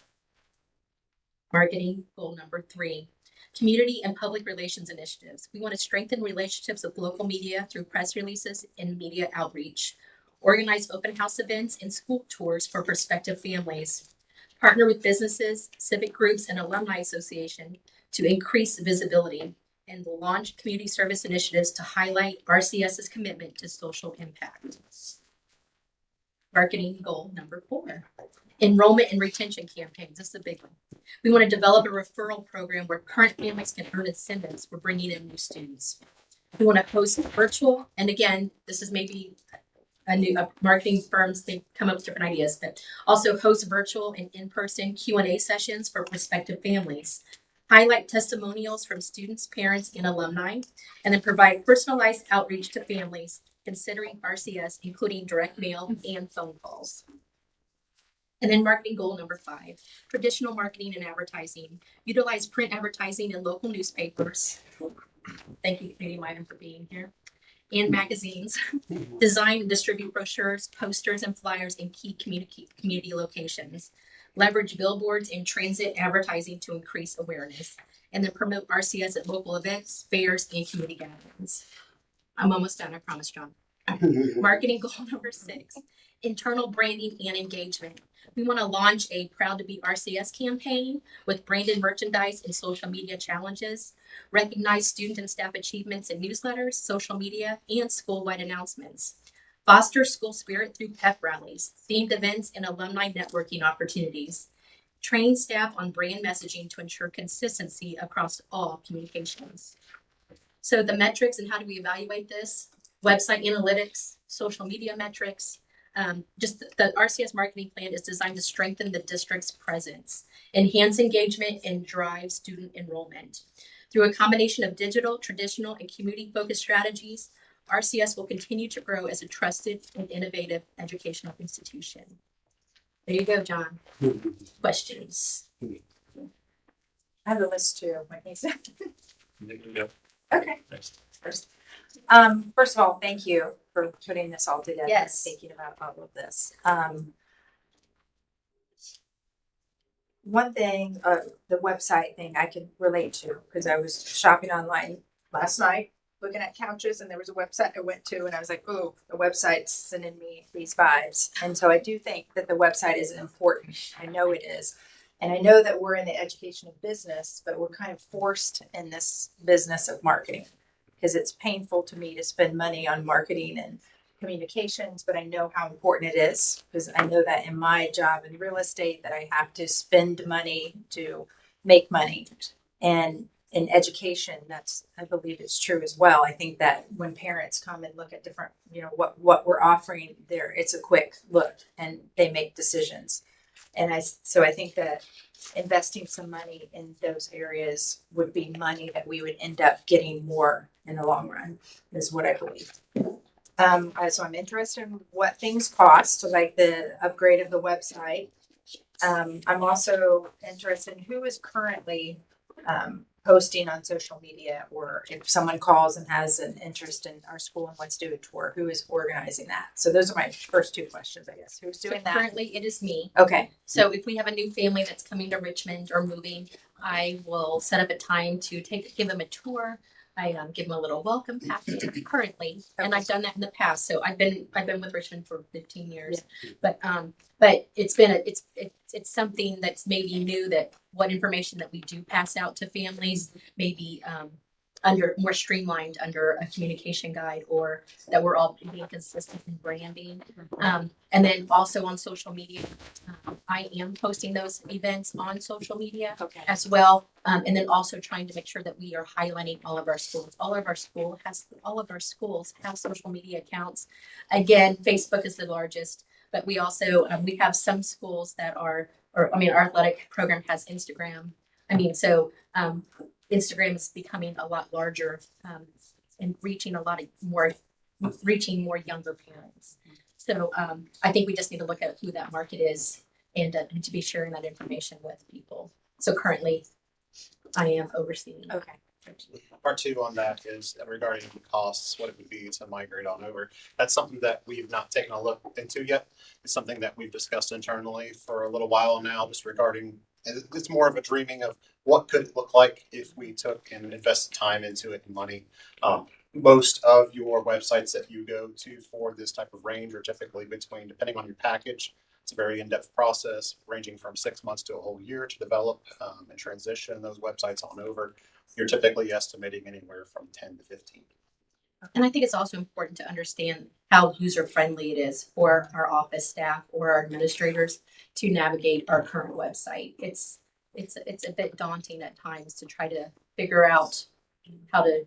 Marketing goal number 3. Community and public relations initiatives. We want to strengthen relationships with local media through press releases and media outreach. Organize open house events and school tours for prospective families. Partner with businesses, civic groups, and alumni association to increase visibility. And launch community service initiatives to highlight RCS's commitment to social impact. Marketing goal number 4. Enrollment and retention campaigns. This is a big one. We want to develop a referral program where current families can earn incentives for bringing in new students. We want to host virtual, and again, this is maybe marketing firms, they come up with different ideas, but also host virtual and in-person Q&A sessions for prospective families. Highlight testimonials from students, parents, and alumni, and then provide personalized outreach to families considering RCS, including direct mail and phone calls. And then marketing goal number 5, traditional marketing and advertising. Utilize print advertising in local newspapers. Thank you, Katie Meyer, for being here. And magazines. Design and distribute brochures, posters, and flyers in key community locations. Leverage billboards and transit advertising to increase awareness. And then promote RCS at local events, fairs, and community gatherings. I'm almost done, I promise, John. Marketing goal number 6, internal branding and engagement. We want to launch a Proud to Be RCS campaign with branded merchandise and social media challenges, recognize student and staff achievements in newsletters, social media, and school-wide announcements, foster school spirit through pep rallies, themed events, and alumni networking opportunities, train staff on brand messaging to ensure consistency across all communications. So the metrics and how do we evaluate this? Website analytics, social media metrics. Just the RCS marketing plan is designed to strengthen the district's presence, enhance engagement, and drive student enrollment. Through a combination of digital, traditional, and community-focused strategies, RCS will continue to grow as a trusted and innovative educational institution. There you go, John. Questions? I have a list too. Okay. First of all, thank you for putting this all together. Yes. Thinking about all of this. One thing, the website thing I can relate to because I was shopping online last night, looking at couches, and there was a website I went to, and I was like, "Oh, the website's sending me these vibes." And so I do think that the website is important. I know it is. And I know that we're in the education of business, but we're kind of forced in this business of marketing because it's painful to me to spend money on marketing and communications, but I know how important it is because I know that in my job in real estate that I have to spend money to make money. And in education, I believe it's true as well. I think that when parents come and look at different, what we're offering there, it's a quick look and they make decisions. So I think that investing some money in those areas would be money that we would end up getting more in the long run, is what I believe. So I'm interested in what things cost, like the upgrade of the website. I'm also interested in who is currently posting on social media, or if someone calls and has an interest in our school and wants to do a tour, who is organizing that? So those are my first two questions, I guess. Who's doing that? Currently, it is me. Okay. So if we have a new family that's coming to Richmond or moving, I will set up a time to give them a tour. I give them a little welcome packet currently, and I've done that in the past. So I've been with Richmond for 15 years, but it's something that's maybe new, that what information that we do pass out to families maybe under more streamlined under a communication guide, or that we're all being consistent in branding. And then also on social media, I am posting those events on social media as well. And then also trying to make sure that we are highlighting all of our schools. All of our schools have social media accounts. Again, Facebook is the largest, but we also, we have some schools that our athletic program has Instagram. Instagram is becoming a lot larger, and reaching more younger parents. So I think we just need to look at who that market is, and to be sharing that information with people. So currently, I am overseeing. Okay. Part two on that is regarding costs, what it would be to migrate on over. That's something that we've not taken a look into yet. It's something that we've discussed internally for a little while now, just regarding, it's more of a dreaming of what could it look like if we took and invested time into it and money. Most of your websites that you go to for this type of range are typically between, depending on your package, it's a very in-depth process ranging from 6 months to a whole year to develop and transition those websites on over. You're typically estimating anywhere from 10 to 15. And I think it's also important to understand how user-friendly it is for our office staff or our administrators to navigate our current website. It's a bit daunting at times to try to figure out how to,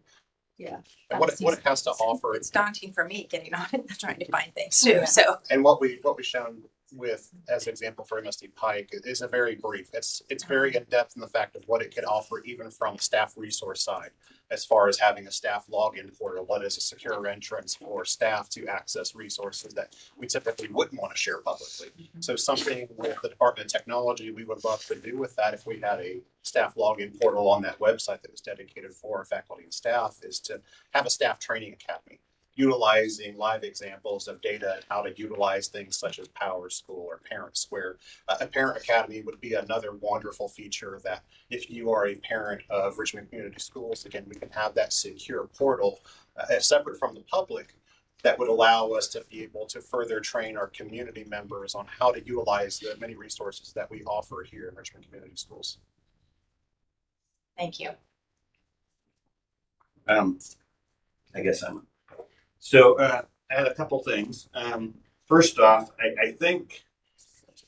what it has to offer. It's daunting for me getting on it and trying to find things too. So, and what we've shown with, as an example for MSD Pike, is a very brief. It's very in depth in the fact of what it can offer, even from the staff resource side, as far as having a staff login portal, what is a secure entrance for staff to access resources that we typically wouldn't want to share publicly. So something with the Department of Technology we would love to do with that, if we had a staff login portal on that website that was dedicated for our faculty and staff, is to have a staff training academy, utilizing live examples of data and how to utilize things such as Power School or Parent Square. A Parent Academy would be another wonderful feature that if you are a parent of Richmond Community Schools, again, we can have that secure portal separate from the public that would allow us to be able to further train our community members on how to utilize the many resources that we offer here in Richmond Community Schools. thank you. I guess So I had a couple things. First off, I think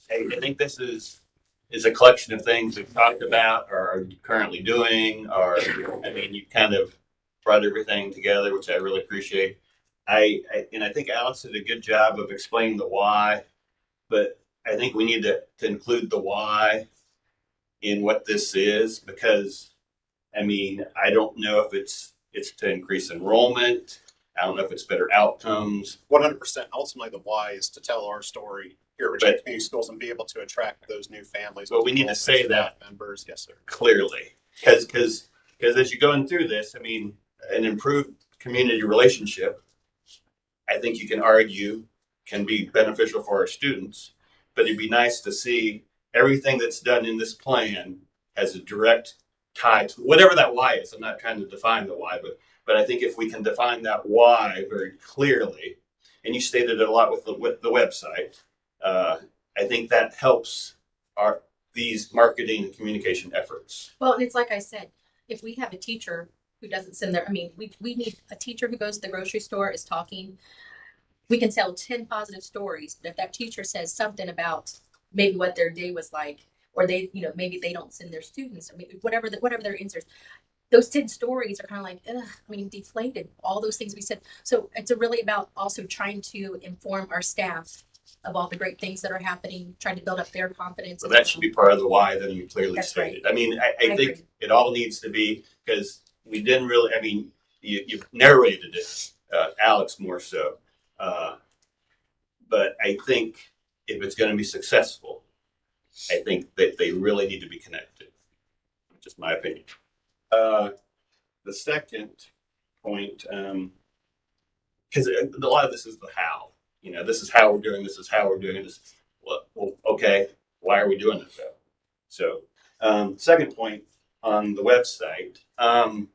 this is a collection of things we've talked about or are currently doing, or you kind of brought everything together, which I really appreciate. I think Alex did a good job of explaining the why, but I think we need to include the why in what this is, because I don't know if it's to increase enrollment. I don't know if it's better outcomes. 100%. Ultimately, the why is to tell our story here at Richmond Community Schools and be able to attract those new families. But we need to say that members, yes, sir, clearly, because as you're going through this, an improved community relationship, I think you can argue, can be beneficial for our students. But it'd be nice to see everything that's done in this plan has a direct tie to whatever that why is. I'm not trying to define the why, but I think if we can define that why very clearly, and you stated it a lot with the website, I think that helps these marketing and communication efforts. Well, and it's like I said, if we have a teacher who doesn't send their, we need a teacher who goes to the grocery store, is talking. We can tell 10 positive stories, but if that teacher says something about maybe what their day was like, or they, maybe they don't send their students, whatever their answers, those 10 stories are kind of like, ugh, I mean, deflated, all those things we said. So it's really about also trying to inform our staff of all the great things that are happening, trying to build up their confidence. So as that well. should be part of the why that you clearly That's stated. right. I mean, I I think agree. it all needs to be, because we didn't really, I mean, you narrated it, Alex more so. But I think if it's going to be successful, I think that they really need to be connected. Just my opinion. The second point, because a lot of this is the how. You know, this is how we're doing. This is how we're doing this. Well, okay, why are we doing it though? So, second point on the website, and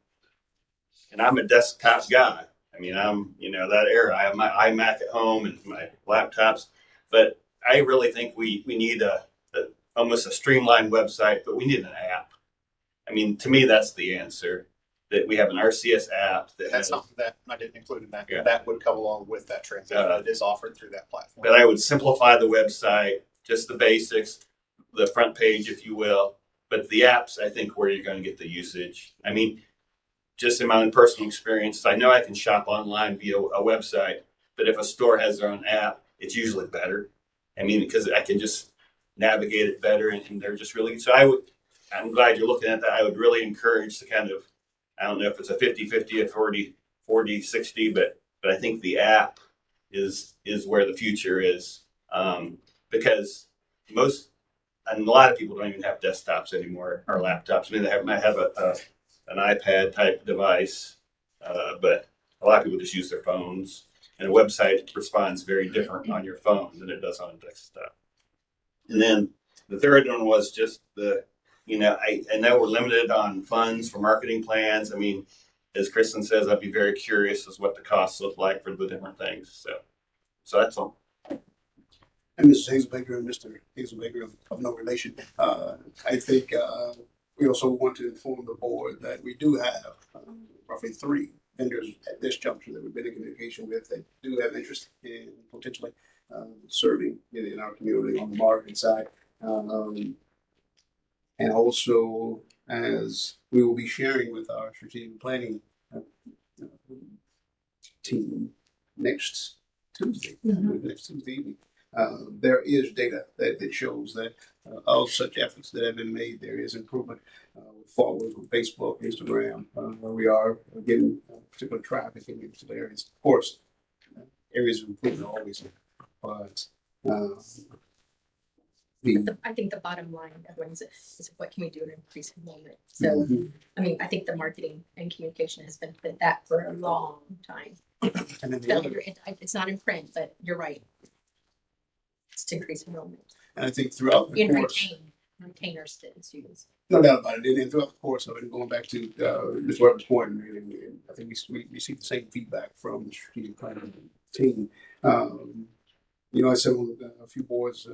I'm a desktop guy. I mean, I'm, that era. I have my iMac at home and my laptops, but I really think we need almost a streamlined website, but we need an app. I mean, to me, that's the answer. That we have an RCS app that That's has, something that I didn't include in that. Yeah. That would come along with that transition. It is offered through that platform. but I would simplify the website, just the basics, the front page, if you will. But the apps, I think, where you're going to get the usage. I mean, just in my own personal experience, I know I can shop online via a website, but if a store has their own app, it's usually better. I mean, because I can just navigate it better, and they're just really, so I'm glad you're looking at that. I would really encourage the kind of, I don't know if it's a 50-50, a 40-60, but I think the app is where the future is. Because and a lot of people don't even have desktops anymore or laptops. I mean, they might have an iPad type device, but a lot of people just use their phones. And a website responds very different on your phone than it does on a desktop. And then the third one was just I know we're limited on funds for marketing plans. I mean, as Kristen says, I'd be very curious as what the costs look like for the different things. So that's all. And Mrs. Hazelbaker and Mr. Hazelbaker of no relation. I think we also want to inform the board that we do have roughly 3 vendors at this juncture that we've been in communication with that do have interest in potentially serving in our community on the marketing side. And also, as we will be sharing with our strategic planning team next Tuesday, evening, there is data that shows that of such efforts that have been made, there is improvement with followers with Facebook, Instagram, where we are getting particular traffic in particular areas. Of course, areas of improvement are always there, but I think the bottom line, everyone, is what can we do to increase enrollment? So, I mean, I think the marketing and communication has been that for a long time. And then the other, It's not in print, but you're right. It's to increase enrollment and I think throughout the and course, retain our students. no doubt about it. And throughout the course of it, going back to Ms. Weber's point, and I think we received the same feedback from the strategic planning team. I sat on a few boards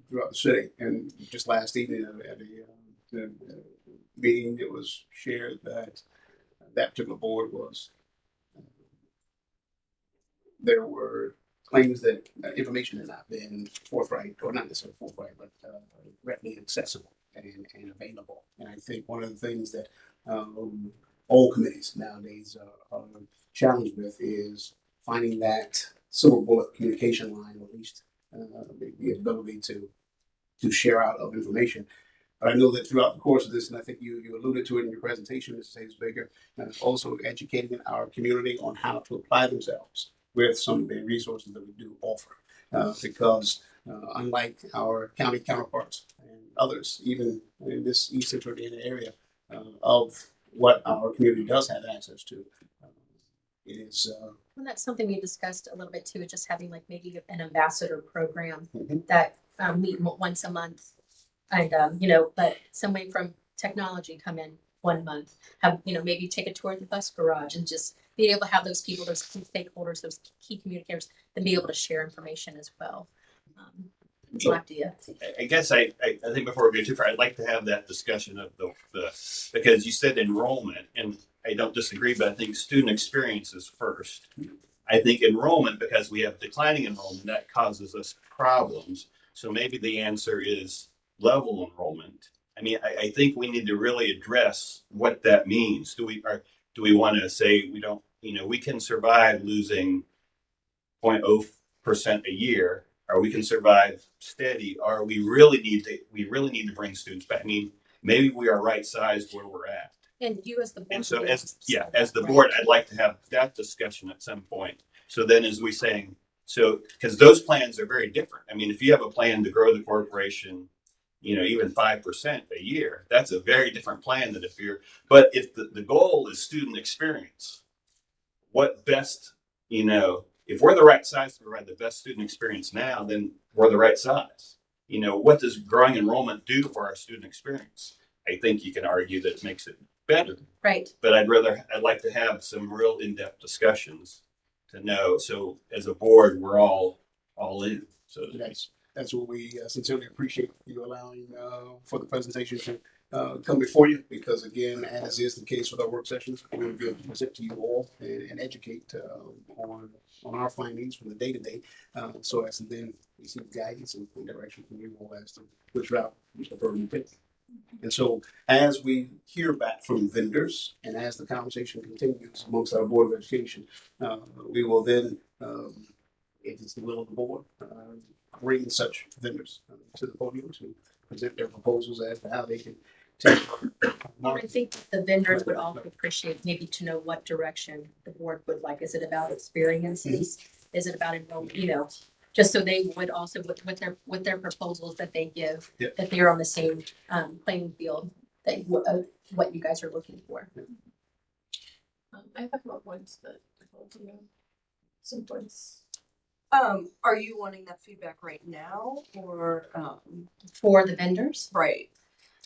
throughout the city, and just last evening at a meeting, it was shared that that particular board was there were claims that information had not been forthright, or not necessarily forthright, but readily accessible and available. And I think one of the things that all committees nowadays are challenged with is finding that silver bullet communication line, or at least the ability to share out of information. But I know that throughout the course of this, and I think you alluded to it in your presentation, Mrs. Hayes-Baker, also educating our community on how to apply themselves with some of the resources that we do offer. Because unlike our county counterparts and others, even in this East Central Indiana area, of what our community does have access to, it is. Well, that's something we discussed a little bit too, just having like maybe an ambassador program that meet once a month. And, but somebody from technology come in 1 month, have, maybe take a tour of the bus garage and just be able to have those people, those key stakeholders, those key communicators, then be able to share information as well. It's an idea. I guess I think before we go too far, I'd like to have that discussion of the because you said enrollment, and I don't disagree, but I think student experience is first. I think enrollment, because we have declining enrollment, that causes us problems. So maybe the answer is level enrollment, I mean, I think we need to really address what that means. Do we want to say we don't, we can survive losing 0.0% a year, or we can survive steady, or we really need to bring students back. I mean, maybe we are right sized where we're at. And you as the board. And so would as the right? board, I'd like to have that discussion at some point. So then as we saying, because those plans are very different. I mean, if you have a plan to grow the corporation, even 5% a year, that's a very different plan than but if the goal is student experience, what best, if we're the right size to provide the best student experience now, then we're the right size. What does growing enrollment do for our student experience? I think you can argue that it makes it better. Right. But I'd like to have some real in-depth discussions to know. So as a board, we're all in. So That's what we sincerely appreciate you allowing for the presentation to come before you, because again, as is the case with our work sessions, we'll be able to present to you all and educate on our findings from the day to day, so as to then receive guidance and direction from you all as to which route we prefer to take. And so as we hear back from vendors and as the conversation continues amongst our Board of Education, we will then, if it's the will of the board, bring such vendors to the podium to present their proposals as to how they can take. I think the vendors would also appreciate maybe to know what direction the board would like. Is it about experiences? Is it about enrollment? Just so they would also with their proposals that they give, that they're on the same playing field that what you guys are looking for. I have a couple of points that I told you. Some points. Are you wanting that feedback right now or For the vendors? right?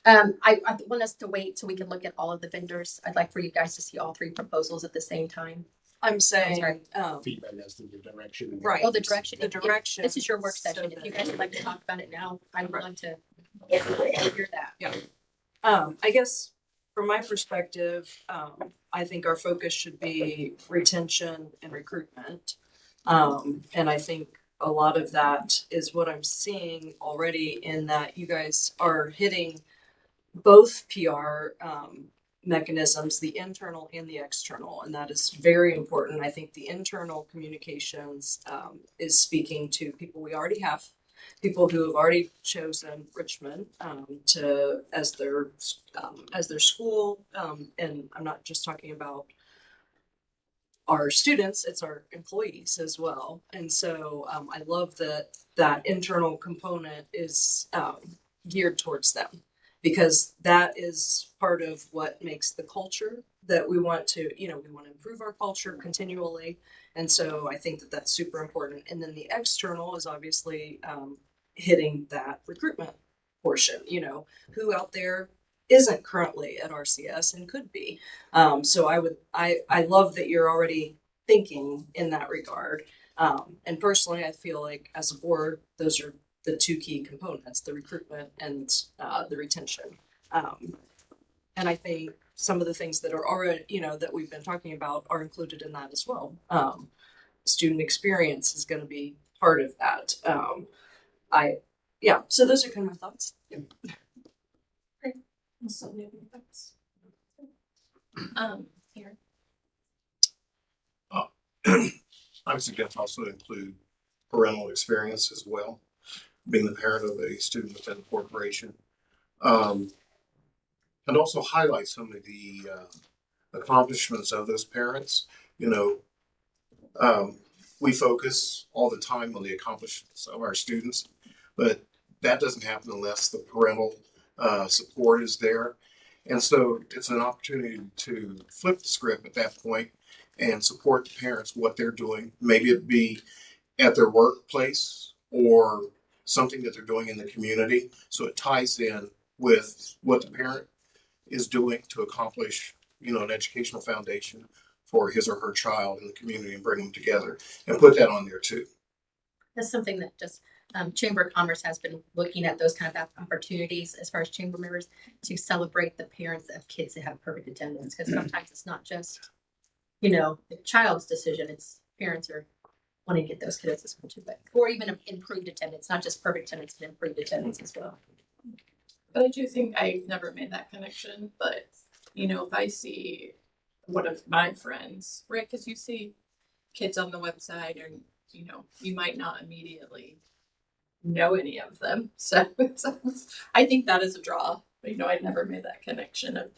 I want us to wait so we can look at all of the vendors. I'd like for you guys to see all three proposals at the same time. I'm saying Feedback as to the direction. And right. Oh, the direction. The direction. This is your work so session. If you guys would like to talk about it now, I would love to Yeah. hear that. Yeah. I guess from my perspective, I think our focus should be retention and recruitment. And I think a lot of that is what I'm seeing already in that you guys are hitting both PR mechanisms, the internal and the external, and that is very important. I think the internal communications is speaking to people we already have, people who have already chosen Richmond as their school, and I'm not just talking about our students, it's our employees as well. And so I love that internal component is geared towards them, because that is part of what makes the culture that we want to, we want to improve our culture continually. And so I think that that's super important. And then the external is obviously hitting that recruitment portion, who out there isn't currently at RCS and could be. So I love that you're already thinking in that regard. And personally, I feel like as a board, those are the two key components, the recruitment and the retention. And I think some of the things that are already, that we've been talking about are included in that as well. Student experience is going to be part of that. So those are kind of my thoughts. Yeah. So many thoughts. Here. I would suggest also include parental experience as well, being the parent of a student within the corporation. And also highlight some of the accomplishments of those parents. We focus all the time on the accomplishments of our students, but that doesn't happen unless the parental support is there. And so it's an opportunity to flip the script at that point and support the parents, what they're doing. Maybe it be at their workplace or something that they're doing in the community. So it ties in with what the parent is doing to accomplish, an educational foundation for his or her child in the community, and bring them together and put that on there too. That's something that just Chamber of Commerce has been looking at, those kind of opportunities as far as chamber members to celebrate the parents of kids that have perfect attendance, because sometimes it's not just the child's decision, it's parents are wanting to get those kids to school too, or even improved attendance, not just perfect attendance, but improved attendance as well. But I do think I've never made that connection. But, if I see one of my friends, right, because you see kids on the website and, you might not immediately know any of them. So I think that is a draw. I never made that connection of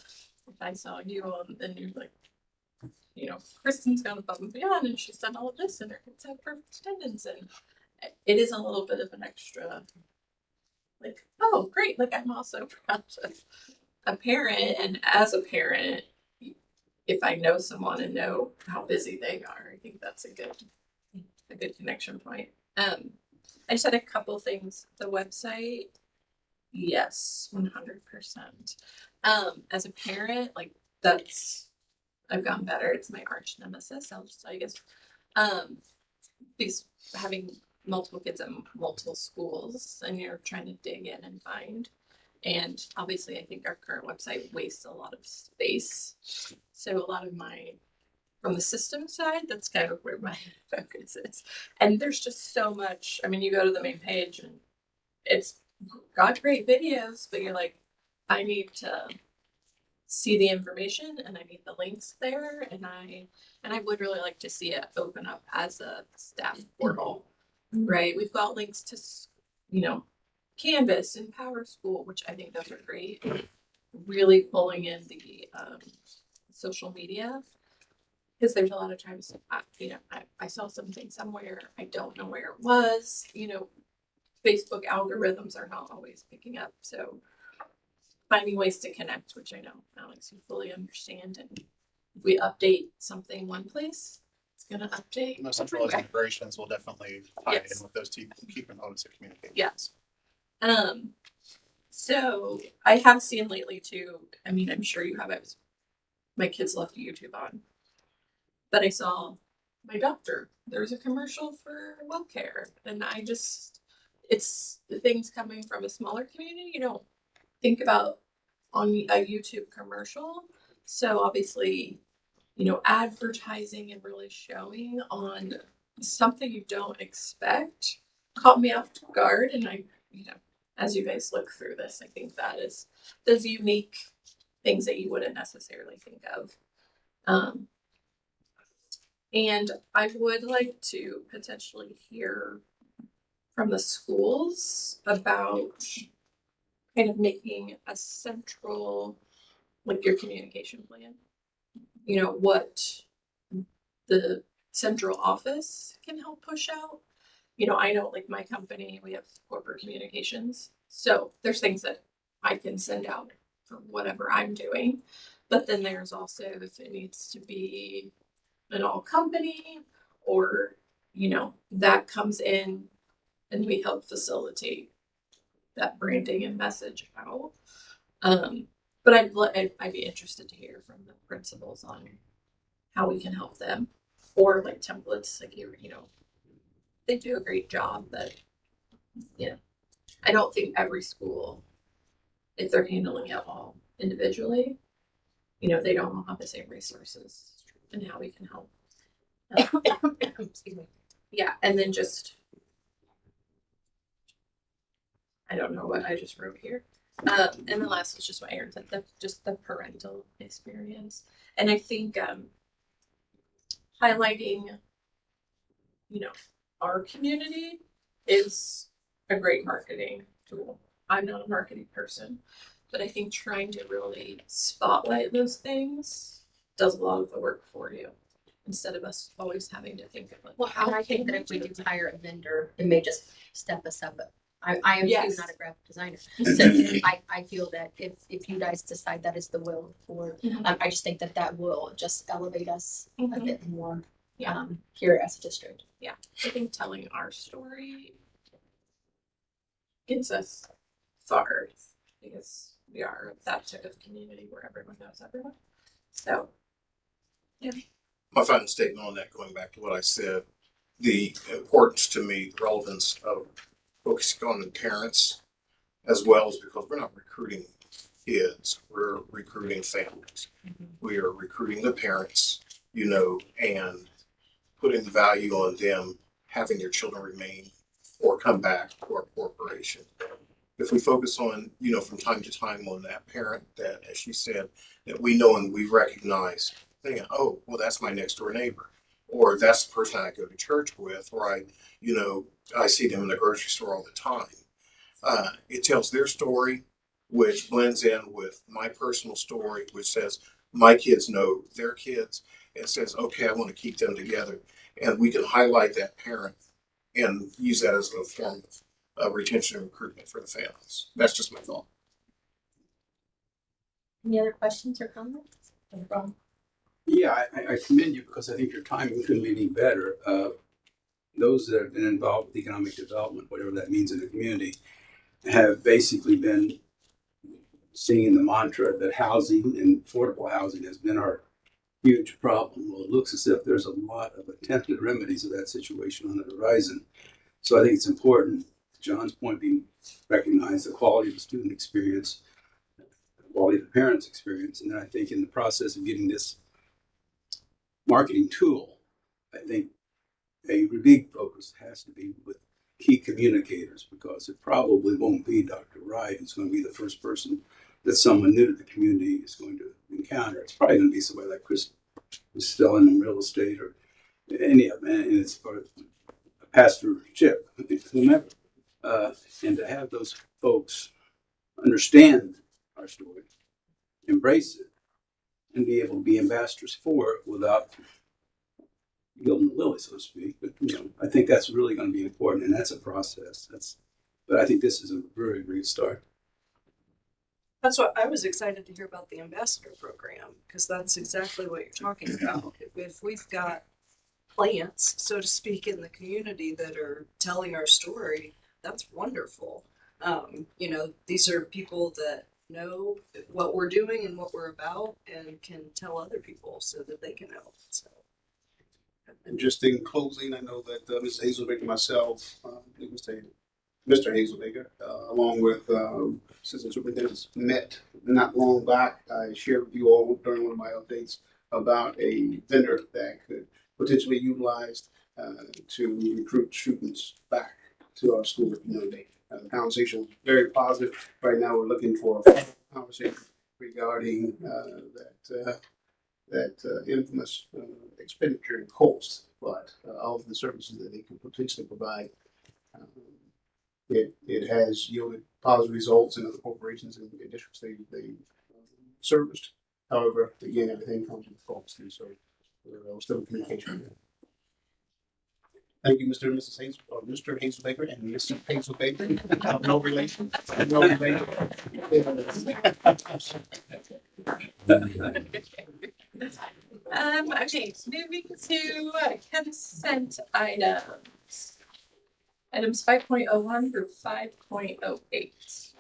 if I saw you on the news, like, Kristen's gone above and beyond and she's done all of this and her kids have perfect attendance. And it is a little bit of an extra, like, oh, great. Like, I'm also proud of a parent. And as a parent, if I know someone and know how busy they are, I think that's a good connection point. I just had a couple things. The website, yes, 100%. As a parent, like I've gotten better. It's my arch nemesis. I guess, because having multiple kids at multiple schools and you're trying to dig in and find. And obviously, I think our current website wastes a lot of space. So a lot of from the system side, that's kind of where my focus is. And there's just so much. I mean, you go to the main page and it's got great videos, but you're like, I need to see the information and I need the links there. And I would really like to see it open up as a staff portal, right? We've got links to, Canvas and Power School, which I think those are great. Really pulling in the social media. Because there's a lot of times, I saw something somewhere, I don't know where it was. Facebook algorithms are not always picking up. So finding ways to connect, which I know, Alex, you fully understand. And if we update something one place, it's going to update. Most centralized everywhere. integrations will definitely tie Yes. in with those key components of communication. Yes. So I have seen lately too, I mean, I'm sure you have, my kids left YouTube on. But I saw my doctor. There was a commercial for WellCare, and it's the things coming from a smaller community. You don't think about on a YouTube commercial. So obviously, advertising and really showing on something you don't expect caught me off guard. And as you guys look through this, I think that is those unique things that you wouldn't necessarily think of. And I would like to potentially hear from the schools about kind of making a central, like your communication plan. What the central office can help push out. I know like my company, we have corporate communications. So there's things that I can send out for whatever I'm doing. But then there's also if it needs to be an all company or that comes in and we help facilitate that branding and message out. But I'd be interested to hear from the principals on how we can help them or like templates like they do a great job, but I don't think every school, if they're handling it all individually, they don't all have the same resources and how we can help. Excuse me. Yeah, and then I don't know what I just wrote here. And the last was just what Aaron said, just the parental experience. And I think highlighting, our community is a great marketing tool. I'm not a marketing person, but I think trying to really spotlight those things does a lot of the work for you instead of us always having to think of like, Well, and I think that if we do hire a vendor, it may just step us up. I am Yes. too not a graphic designer, so I feel that if you guys decide that is the will of the board, I just think that will just elevate us a bit more. Here as a district. Yeah, I think telling our story gets us far because we are that type of community where everyone knows everyone. So, yeah. My final statement on that, going back to what I said, the importance to me, relevance of focusing on the parents as well as because we're not recruiting kids, we're recruiting families. We are recruiting the parents, and putting the value on them having their children remain or come back to our corporation. if we focus on, from time to time on that parent that, as she said, that we know and we recognize, thinking, oh, well, that's my next door neighbor, or that's the person I go to church with, or I see them in the grocery store all the time. It tells their story, which blends in with my personal story, which says my kids know their kids, and says, okay, I want to keep them together. And we can highlight that parent and use that as a form of retention and recruitment for the families. That's just my thought. Any other questions or comments? Yeah, I commend you because I think your timing couldn't be any better. Those that have been involved with economic development, whatever that means in the community, have basically been singing the mantra that housing and affordable housing has been our huge problem. Well, it looks as if there's a lot of attempted remedies of that situation on the horizon. So I think it's important, John's point being recognize the quality of the student experience, the quality of the parents' experience. And then I think in the process of getting this marketing tool, I think a big focus has to be with key communicators, because it probably won't be Dr. Wright who's going to be the first person that someone new to the community is going to encounter. It's probably going to be somebody like Chris who's still in real estate, or any of them, and it's or Pastor Chip, whomever. And to have those folks understand our story, embrace it, and be able to be ambassadors for it without gilding the lily, so to speak. But I think that's really going to be important, and that's a process. But I think this is a very great start. That's what I was excited to hear about, the ambassador program, because that's exactly what you're talking about. If we've got plants, so to speak, in the community that are telling our story, that's wonderful. These are people that know what we're doing and what we're about and can tell other people so that they can help. So. And just in closing, I know that Ms. Hazelbaker and myself, Mr. Hazelbaker, along with Assistant Superintendents, met not long back. I shared with you all during one of my updates about a vendor that could potentially be utilized to recruit students back to our school community. The conversation was very positive. Right now, we're looking for a conversation regarding that infamous expenditure and cost, but all of the services that they can potentially provide. It has yielded positive results in other corporations and districts they serviced. However, again, everything comes with cost, and so we're still in communication. Thank you, Mr. and Mrs. Hazel, or Mr. Hazelbaker and Mrs. Hazelbaker. No relation. No relation. Okay, moving to consent items. Items 5.01 through 5.08.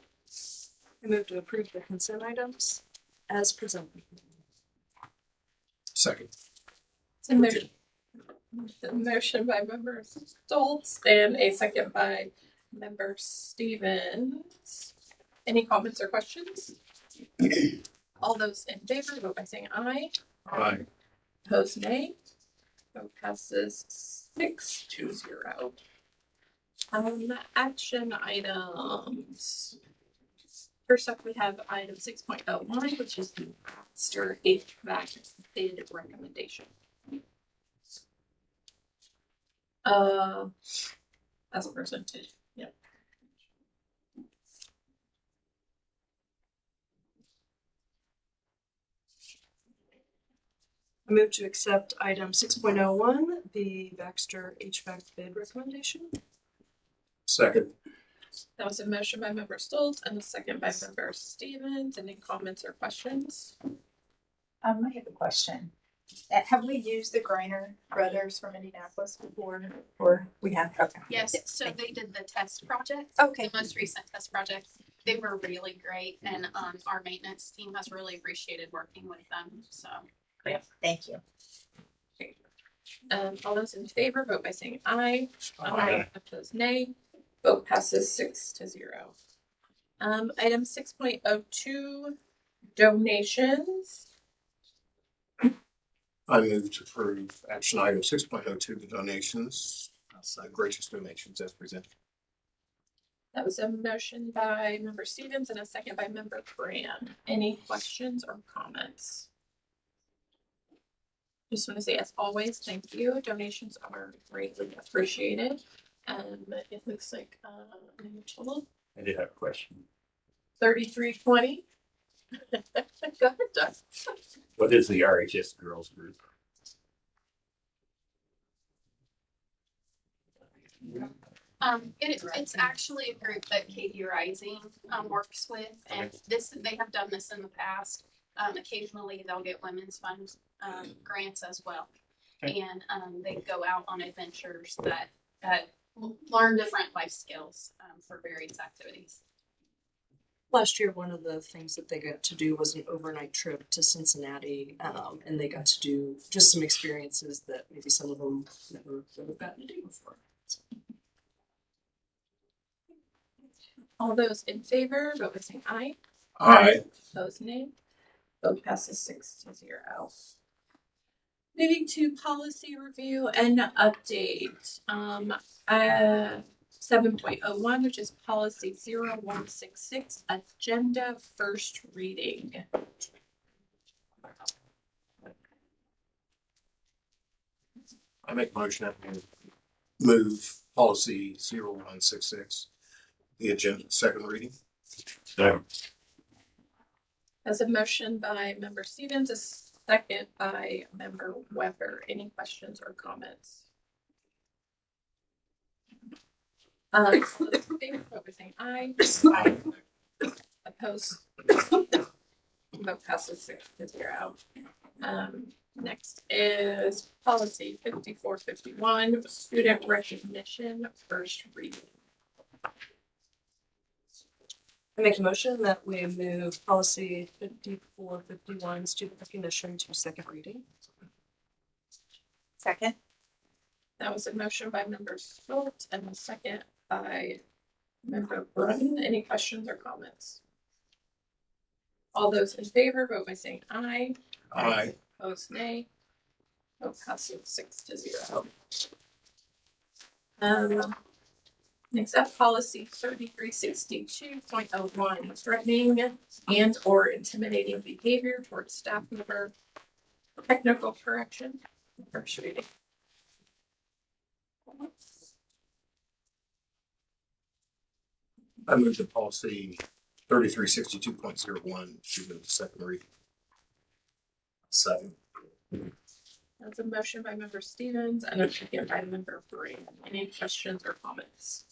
I move to approve the consent items as presented. Second. So the motion by member Stoltz and a second by member Stevens. Any comments or questions? All those in favor, vote by saying aye. Aye. Opposed, nay. Vote passes 6-0. Action items. First up, we have item 6.01, which is the master HVAC bid recommendation. As presented. Yep. I move to accept item 6.01, the Baxter HVAC bid recommendation. Second. That was a motion by member Stoltz and a second by member Stevens. Any comments or questions? I have a question. Have we used the Greiner brothers from Indianapolis before? Or we have? Okay. Yes, so they did the test project. Okay. The most recent test project. They were really great, and our maintenance team has really appreciated working with them. So Great. Thank you. All those in favor, vote by saying aye. Aye. Opposed, nay. Vote passes 6-0. Item 6.02, donations. I move to approve action item 6.02, the donations, gracious donations as presented. That was a motion by member Stevens and a second by member Brand. Any questions or comments? Just want to say, as always, thank you. Donations are greatly appreciated. It looks like in total I did have a question. 3320. Go ahead, Doug. What is the RHS girls group? It's actually a group that Katie Rising works with, and they have done this in the past. Occasionally they'll get women's fund grants as well, and they go out on adventures that learn different life skills for various activities. Last year, one of the things that they got to do was an overnight trip to Cincinnati, and they got to do just some experiences that maybe some of them never would have gotten to do before. All those in favor, vote by saying aye. Aye. Opposed, nay. Vote passes 6-0. Moving to policy review and update. 7.01, which is policy 0166, agenda first reading. I make motion that we move policy 0166, the agenda, second reading. As a motion by member Stevens, a second by member Weber. Any questions or comments? Vote by saying aye. Aye. Opposed? Vote passes 6-0. Next is policy 5451, student recognition, first reading. I make a motion that we move policy 5451, student recognition, to second reading. Second. That was a motion by member Schultz and a second by member Brun. Any questions or comments? All those in favor, vote by saying aye. Aye. Opposed, nay. Vote passes 6-0. Next up, policy 3362.01, threatening and or intimidating behavior towards staff member, technical correction, first reading. I move the policy 3362.01 to the second reading. Second. That's a motion by member Stevens and a second by member Brand. Any questions or comments?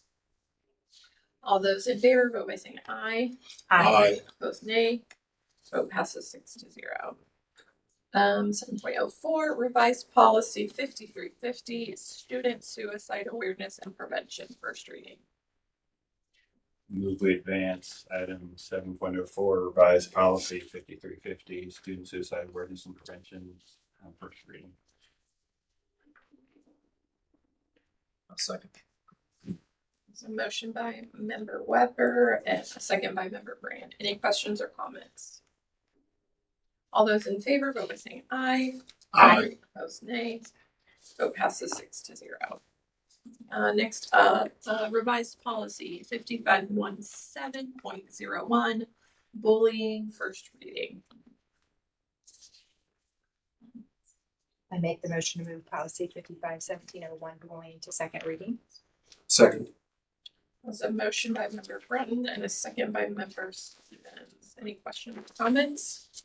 All those in favor, vote by saying aye. Aye. Opposed, nay. Vote passes 6-0. 7.04, revised policy 5350, student suicide awareness and prevention, first reading. Move we advance item 7.04, revised policy 5350, student suicide awareness and prevention, first reading. A second. There's a motion by member Weber and a second by member Brand. Any questions or comments? All those in favor, vote by saying aye. Aye. Opposed, nay. Vote passes 6-0. Next up, revised policy 5517.01, bullying, first reading. I make the motion to move policy 551701 bullying to second reading. Second. There's a motion by member Breton and a second by member Stevens. Any questions or comments?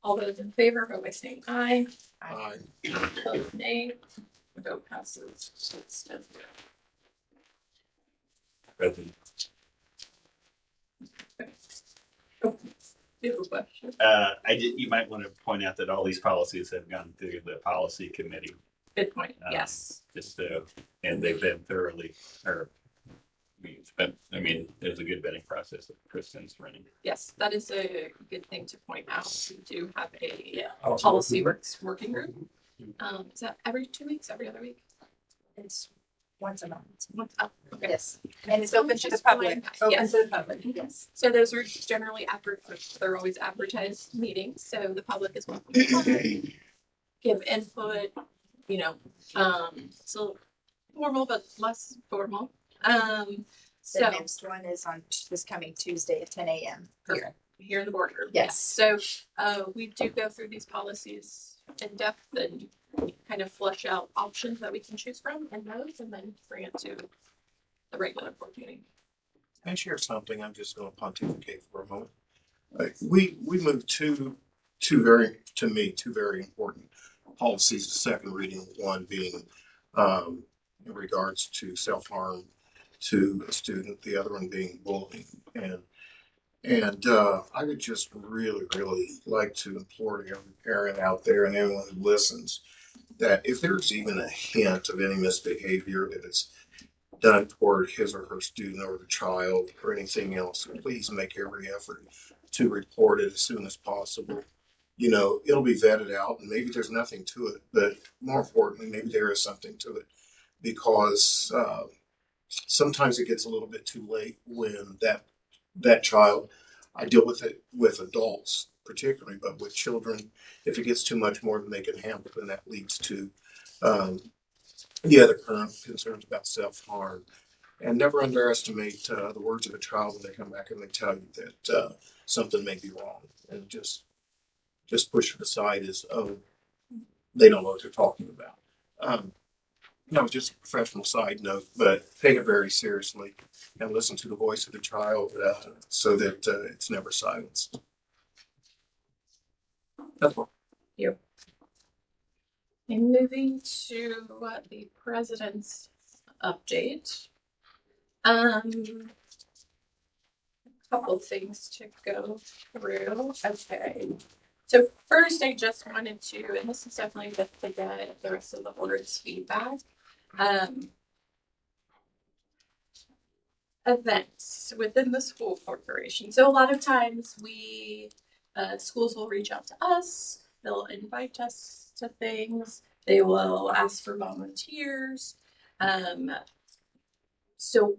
All those in favor, vote by saying aye. Aye. Opposed, nay. Vote passes 6-0. President. Do you have a question? You might want to point out that all these policies have gone through the policy committee. Good point. Yes. Just so, and they've been thoroughly, there's a good vetting process that Kristen's running. Yes, that is a good thing to point out. We do have a policy working group. Is that every 2 weeks, every other week? It's once a month. Oh, okay. Yes, and it's open to the public. Open Yes. to the public. Yes. So those are generally they're always advertised meetings, so the public is welcome to come, give input, still formal but less formal. The So next one is on this coming Tuesday at 10 a.m. here. here in the boardroom. Yes. So we do go through these policies in depth and kind of flush out options that we can choose from and those, and then bring it to the regular board meeting. Can I share something? I'm just going to pontificate for a moment. We moved two very important policies to second reading. One being in regards to self-harm to a student, the other one being bullying. And I would just really, really like to implore to every parent out there and anyone who listens that if there's even a hint of any misbehavior that is done toward his or her student or the child or anything else, please make every effort to report it as soon as possible. You know, it'll be vetted out and maybe there's nothing to it, but more importantly, maybe there is something to it because sometimes it gets a little bit too late when that child, I deal with it with adults particularly, but with children, if it gets too much more than they can handle, then that leads to the other current concerns about self-harm. And never underestimate the words of a child when they come back and they tell you that something may be wrong. And just push it aside as, oh, they don't know what they're talking about. No, just a professional side note, but take it very seriously and listen to the voice of the child so that it's never silenced. That's all. And moving to the president's update. A couple things to go through. Okay. So first, I just wanted to, and this is definitely with the rest of the board's feedback. Events within the school corporation. So a lot of times schools will reach out to us. They'll invite us to things. They will ask for volunteers. So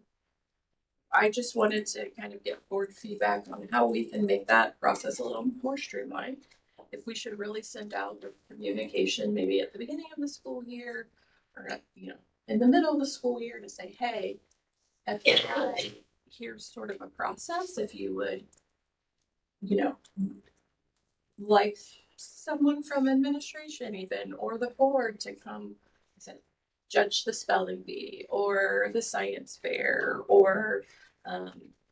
I just wanted to kind of get board feedback on how we can make that process a little more streamlined. If we should really send out the communication maybe at the beginning of the school year or in the middle of the school year to say, hey, FYI, here's sort of a process. If you would, like someone from administration even or the board to come judge the spelling bee or the science fair or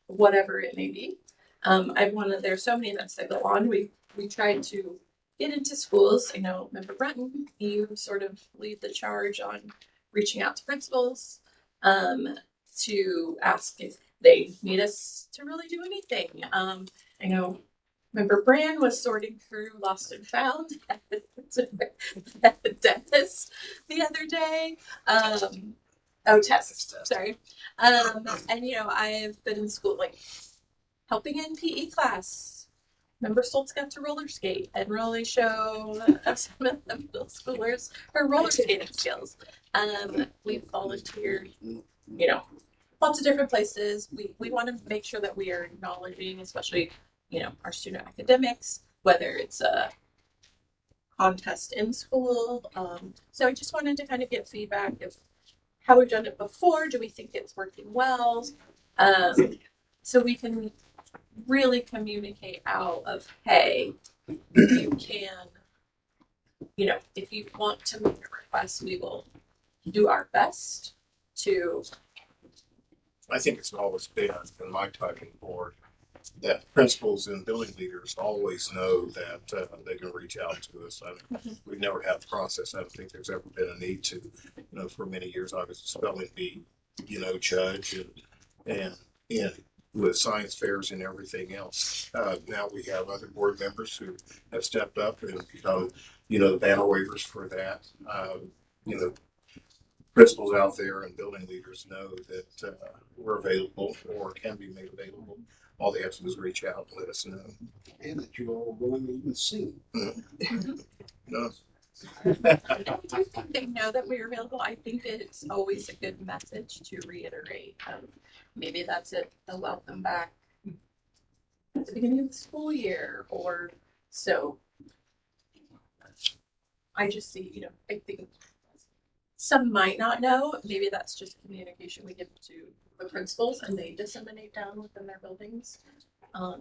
whatever it may be. There's so many events that go on. We tried to get into schools. I know, Member Brenton, you sort of lead the charge on reaching out to principals to ask if they need us to really do anything. I know Member Brand was sorting through Lost and Found at the dentist the other day. Tests, sorry. And I've been in school helping in PE class. Member Stoltz got to roller skate and really show some of the middle schoolers her roller skating skills. We've volunteered, lots of different places. We want to make sure that we are acknowledging, especially, our student academics, whether it's a contest in school. So I just wanted to kind of get feedback of how we've done it before. Do we think it's working well? So we can really communicate out of, hey, you can, if you want to make a request, we will do our best to. I think it's always been in my talking board that principals and building leaders always know that they can reach out to us. We've never had the process. I don't think there's ever been a need to. For many years I was a spelling bee, judge and with science fairs and everything else. Now we have other board members who have stepped up and become, the banner wavers for that. Principals out there and building leaders know that we're available or can be made available. All they have to do is reach out and let us know. And that you're all willing to even sing. No. I do think they know that we're available. I think it's always a good message to reiterate. Maybe that's a welcome back at the beginning of the school year or so. I just see, I think some might not know. Maybe that's just communication we give to the principals and they disseminate down within their buildings.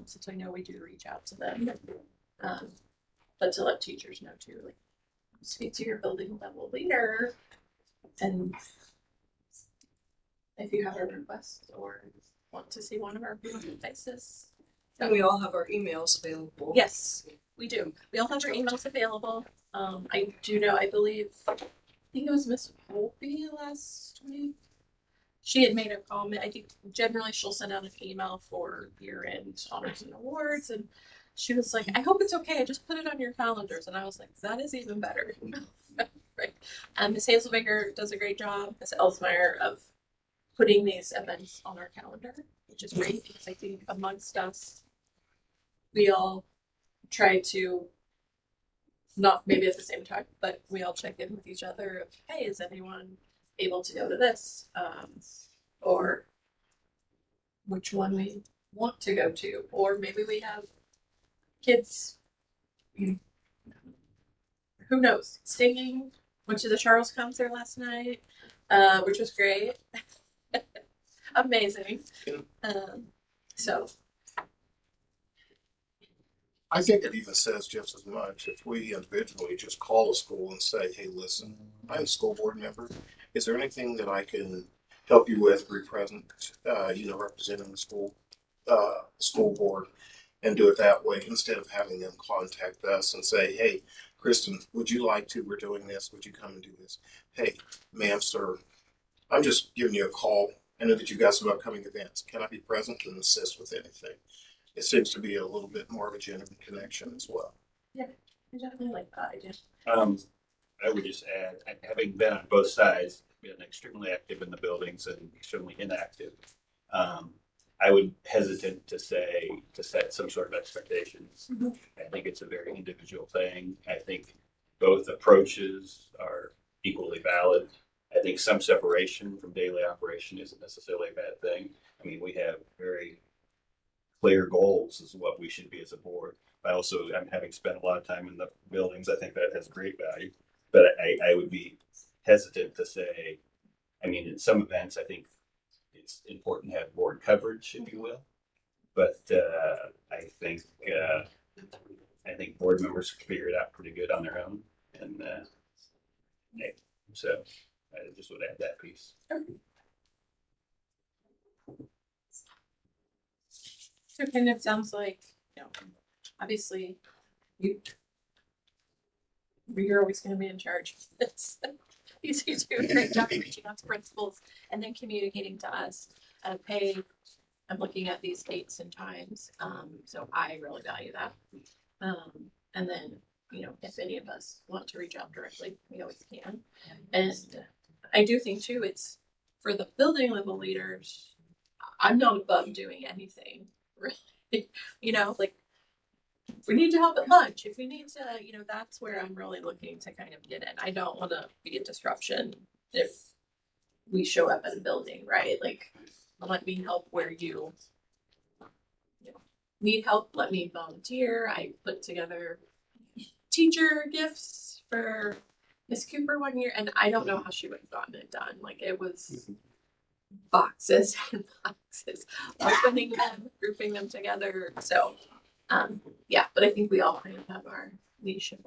Since I know we do reach out to them. But to let teachers know too, like speak to your building level leader and if you have a request or want to see one of our beautiful faces. And we all have our emails available. Yes, we do. We all have our emails available. I do know, I believe, I think it was Miss Holby last week. She had made a comment. I think generally she'll send out an email for year-end honors and awards. And she was like, I hope it's okay. I just put it on your calendars. And I was like, that is even better. Right. Miss Hazelbaker does a great job, Miss Elsmeyer, of putting these events on our calendar, which is great because I think amongst us, we all try to not maybe at the same time, but we all check in with each other of, hey, is anyone able to go to this? Or which one we want to go to, or maybe we have kids, who knows, singing. Went to the Charles concert last night, which was great. Amazing. So I think it even says just as much if we individually just call a school and say, hey, listen, I'm a school board member. Is there anything that I can help you with, be present, representing the school board, and do it that way instead of having them contact us and say, hey, Kristen, would you like to? We're doing this. Would you come and do this? Hey, ma'am, sir, I'm just giving you a call. I know that you've got some upcoming events. Can I be present and assist with anything? It seems to be a little bit more of a genuine connection as well. yeah, I definitely like that idea. I would just add, having been on both sides, been extremely active in the buildings and extremely inactive. I would hesitate to set some sort of expectations. Mm-hmm. I think it's a very individual thing. I think both approaches are equally valid. I think some separation from daily operation isn't necessarily a bad thing. I mean, we have very clear goals as what we should be as a board. I'm having spent a lot of time in the buildings. I think that has great value, but I would be hesitant to say, I mean, in some events, I think it's important to have board coverage, if you will. But I think board members can figure it out pretty good on their own, and so I just would add that piece. So it kind of sounds like, obviously you're always going to be in charge of this. You do a great job reaching out to principals and then communicating to us. Hey, I'm looking at these dates and times. So I really value that. And then, if any of us want to reach out directly, we always can. And I do think too, it's for the building level leaders, I'm not above doing anything really. Like if we need to help at lunch, if we need to, that's where I'm really looking to kind of get in. I don't want to be a disruption if we show up at a building, right? Like, let me help where you need help. Let me volunteer. I put together teacher gifts for Miss Cooper one year, and I don't know how she would have gotten it done. Like, it was boxes and boxes, opening them, grouping them together. So, but I think we all kind of have our niche of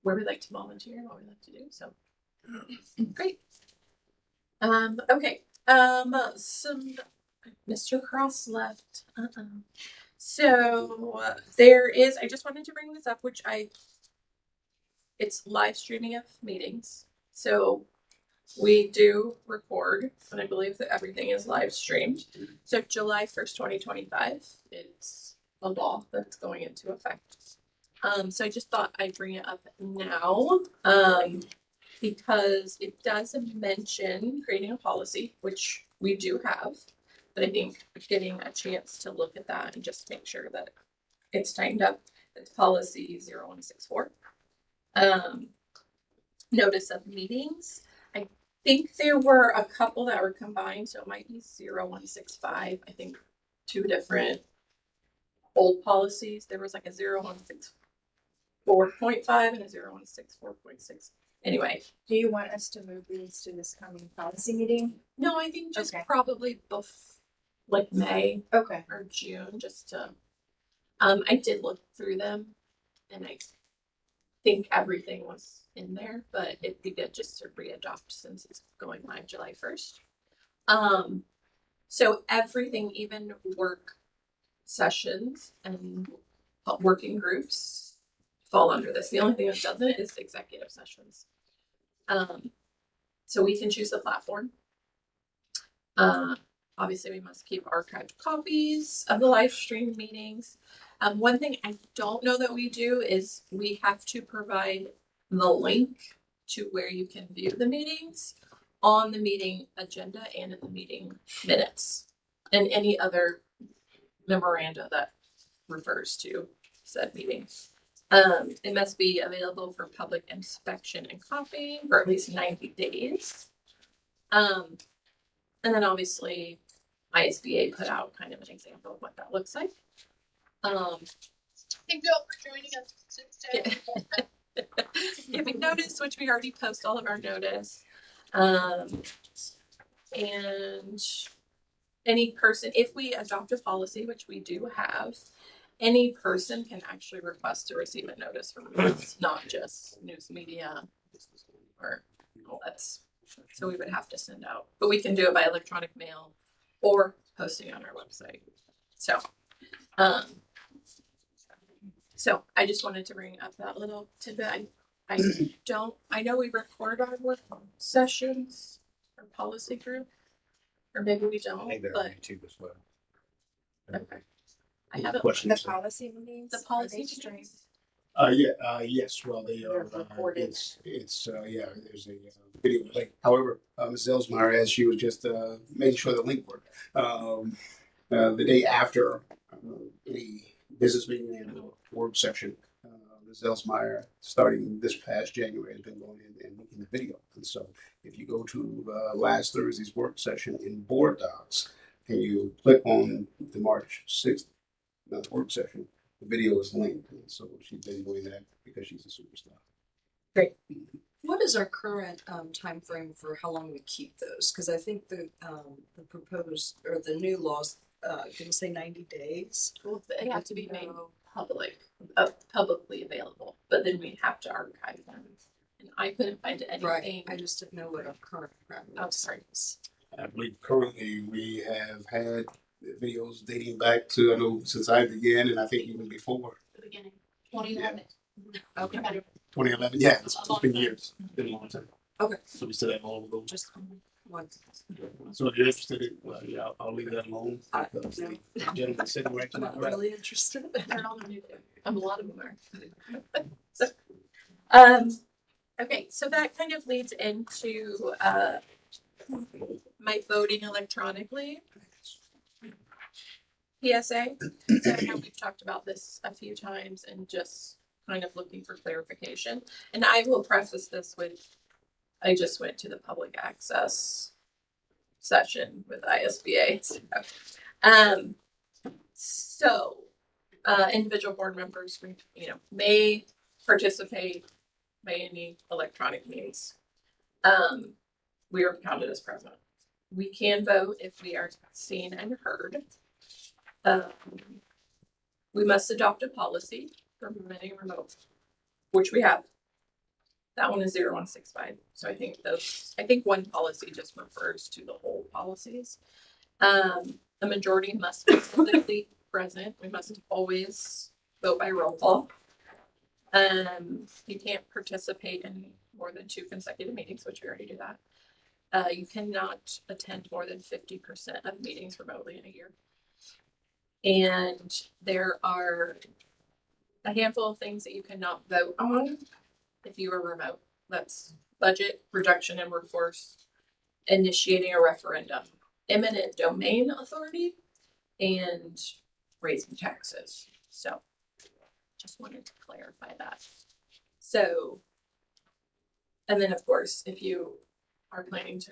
where we like to volunteer and what we like to do. So, great. Okay. Some Mr. Cross left. So there is. I just wanted to bring this up, it's live streaming of meetings. So we do record, and I believe that everything is live streamed. So July 1st, 2025, it's a law that's going into effect. So I just thought I'd bring it up now, because it does mention creating a policy, which we do have, but I think getting a chance to look at that and just make sure that it's tightened up. It's policy 0164. Notice of meetings. I think there were a couple that were combined, so it might be 0165. I think two different old policies. There was like a 0164.5 and a 0164.6. anyway, Do you want us to move these to this coming policy meeting? no, I think just Okay. probably like May Okay. or June, just to, I did look through them and I think everything was in there, but it'd be good just to re-adopt since it's going live July 1st. So everything, even work sessions and working groups fall under this. The only thing that doesn't is executive sessions. So we can choose the platform. Obviously, we must keep archived copies of the live stream meetings. One thing I don't know that we do is we have to provide the link to where you can view the meetings on the meeting agenda and in the meeting minutes and any other memoranda that refers to said meeting. It must be available for public inspection and copying for at least 90 days. And then obviously ISBA put out kind of an example of what that looks like. Thank you all for joining us today. Giving notice, which we already post all of our notice. And any person, if we adopt a policy, which we do have, any person can actually request to receive a notice from us, not just news media or all that's. So we would have to send out, but we can do it by electronic mail or posting on our website. So I just wanted to bring up that little tidbit. I know we record our work sessions or policy group, or maybe we don't, but YouTube as well. okay. I have it. The policy meetings? The policy streams? Yes, well, they are, They're recorded. it's, there's a video link. However, Ms. Elsmeyer, as she was just, making sure the link worked, the day after, the business meeting and work session, Ms. Elsmeyer, starting this past January, has been going in and making the video. And so if you go to, last Thursday's work session in board docs, and you click on the March 6th work session, the video is linked, and so she's been doing that because she's a superstar. Great. What is our current time frame for how long we keep those? Because I think the proposed or the new laws can say 90 days. Well, they have to be made publicly available, but then we have to archive them. And I couldn't find anything. Right. I just didn't know what our current sorry. I believe currently we have had videos dating back to, I know since I began, and I think even before. The beginning, 2011. Okay. 2011, yeah, it's been years. It's been a long time. Okay. So we still have all of those. Just one. So if you're interested in, well, yeah, I'll leave that alone. Because the gentleman sitting right to I'm my not right. really interested. They're all new. A lot of them are. So, okay, so that kind of leads into my voting electronically PSA. So I know we've talked about this a few times and just kind of looking for clarification. And I will preface this with, I just went to the public access session with ISBA. So individual board members, may participate by any electronic means. We are counted as present. We can vote if we are seen and heard. We must adopt a policy for permitting remote, which we have. That one is 0165. So I think one policy just refers to the whole policies. The majority must be physically present. We must always vote by roll call. You can't participate in more than 2 consecutive meetings, which we already do that. You cannot attend more than 50% of meetings remotely in a year. And there are a handful of things that you cannot vote on if you are remote. That's budget, reduction in workforce, initiating a referendum, eminent domain authority, and raising taxes. So just wanted to clarify that. So, and then of course, if you are planning to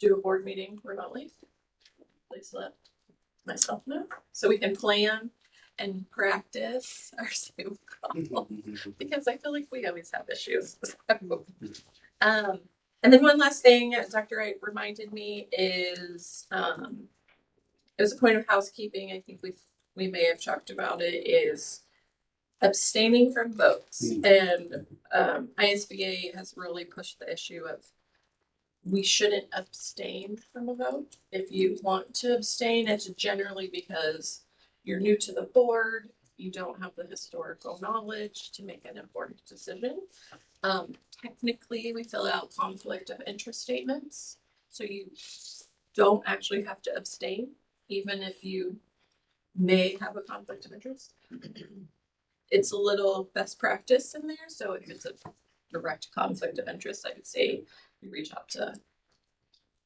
do a board meeting remotely, please let myself know so we can plan and practice our Zoom call because I feel like we always have issues. Um, and then one last thing Dr. Wright reminded me is it was a point of housekeeping. I think we may have talked about it, is abstaining from votes. And ISBA has really pushed the issue of we shouldn't abstain from a vote. If you want to abstain, it's generally because you're new to the board, you don't have the historical knowledge to make an important decision. Technically, we fill out conflict of interest statements, so you don't actually have to abstain, even if you may have a conflict of interest. It's a little best practice in there, so if it's a direct conflict of interest, I would say you reach out to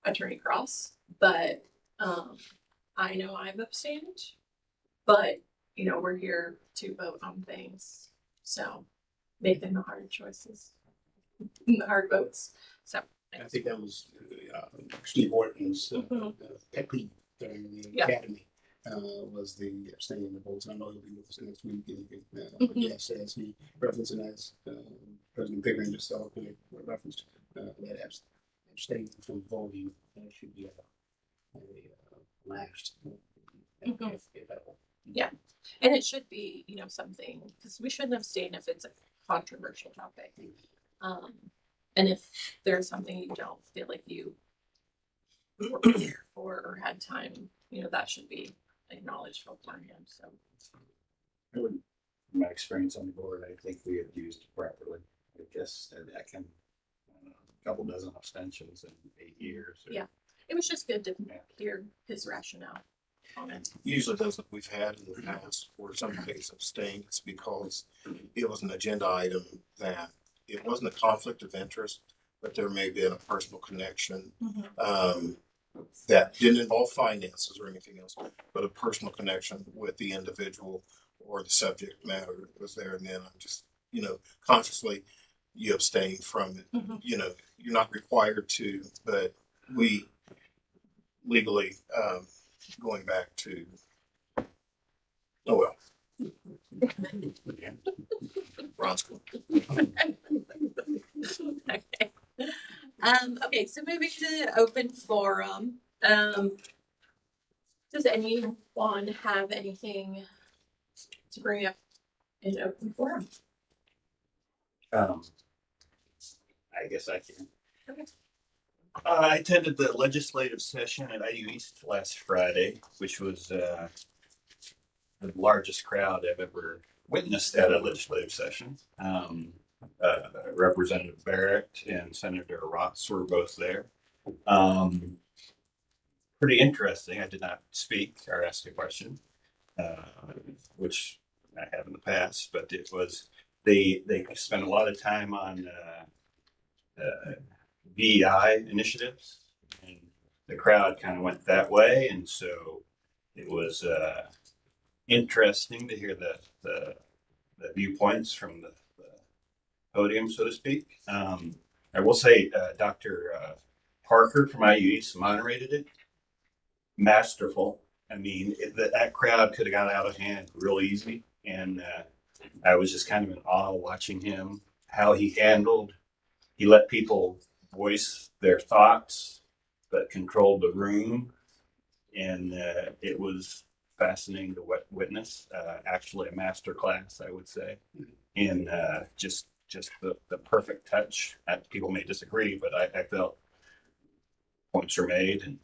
Attorney Cross. But I know I've abstained, but we're here to vote on things, so making the hard choices, the hard votes. So I think that was Steve Orton's pet peeve during the academy. Was the abstaining the votes. I know he'll be with us next week. But yes, as he referenced and as President Pickering just referenced, that abstaining from voting should be a last. Yeah, and it should be something, because we shouldn't abstain if it's a controversial topic. And if there's something you don't feel like you were prepared for or had time, that should be acknowledged beforehand. So, From my experience on the board, I think we have used it properly. I guess I can, a couple dozen abstentions in 8 years. Yeah, it was just good to hear his rationale on it. Usually those that we've had in the past where somebody's abstained, it's because it was an agenda item that it wasn't a conflict of interest, but there may be a personal connection that didn't involve finances or anything else, but a personal connection with the individual or the subject matter that was there. And then I'm just, consciously you abstain from it. You're not required to, but we legally, going back to, oh well. Ron school. Okay. Okay, so moving to the open forum. Does anyone have anything to bring up in open forum? I guess I can. Okay. I attended the legislative session at IU East last Friday, which was the largest crowd I've ever witnessed at a legislative session. Representative Barrett and Senator Rotz were both there. Pretty interesting. I did not speak or ask a question, which I have in the past, but it was they spent a lot of time on VEI initiatives, and the crowd kind of went that way, and so it was interesting to hear the viewpoints from the podium, so to speak. I will say Dr. Parker from IU East moderated it. Masterful. I mean, that crowd could have got out of hand real easy, and I was just kind of in awe watching him, how he let people voice their thoughts, but controlled the room, and it was fascinating to witness. Actually, a master class, I would say, in just the perfect touch. People may disagree, but I felt points are made, and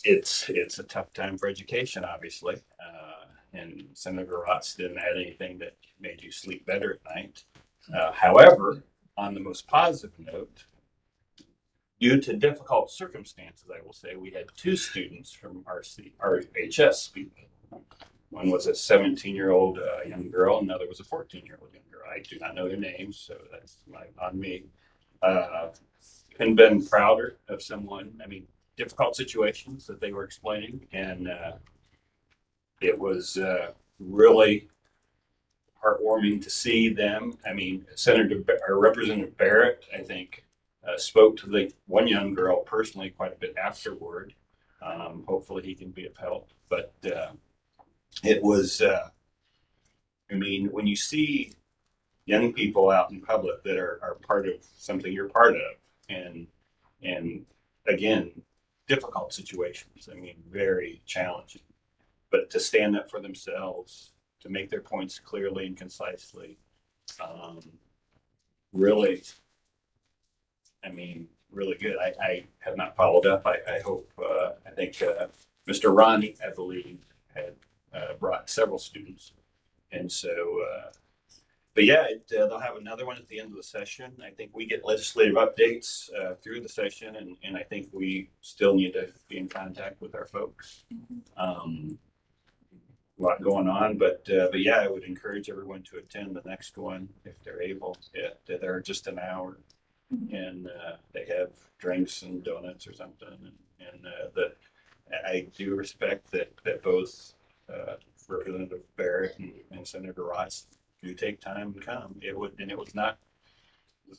it's a tough time for education, obviously. And Senator Rotz didn't add anything that made you sleep better at night. However, on the most positive note, due to difficult circumstances, I will say, we had 2 students from RHS speak. One was a 17-year-old young girl, and another was a 14-year-old young girl. I do not know their names, so that's on me. Couldn't been prouder of someone. I mean, difficult situations that they were explaining, and it was really heartwarming to see them. I mean, Representative Barrett, I think, spoke to the one young girl personally quite a bit afterward. Hopefully he can be of help. But it was, I mean, when you see young people out in public that are part of something you're part of, and again, difficult situations. I mean, very challenging. But to stand up for themselves, to make their points clearly and concisely, um, really, I mean, really good. I have not followed up. I hope, I think Mr. Ronnie, I believe, had brought several students. And so, but yeah, they'll have another one at the end of the session. I think we get legislative updates through the session, and I think we still need to be in contact with our folks. A lot going on, but yeah, I would encourage everyone to attend the next one if they're able. They're just an hour, and they have drinks and donuts or something. And I do respect that both Representative Barrett and Senator Ross do take time and come. It was not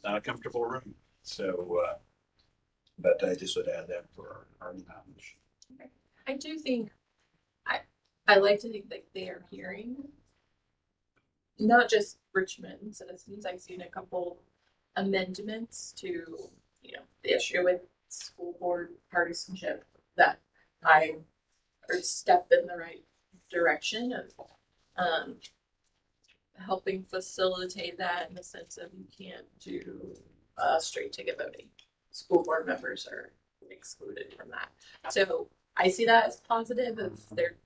a comfortable room. So, but I just would add that for our knowledge. I do think I like to think that they are hearing not just Richmond citizens. I've seen a couple amendments to, the issue with school board partisanship that I are step in the right direction of helping facilitate that in the sense of you can't do straight ticket voting. School board members are excluded from that. So I see that as positive if they're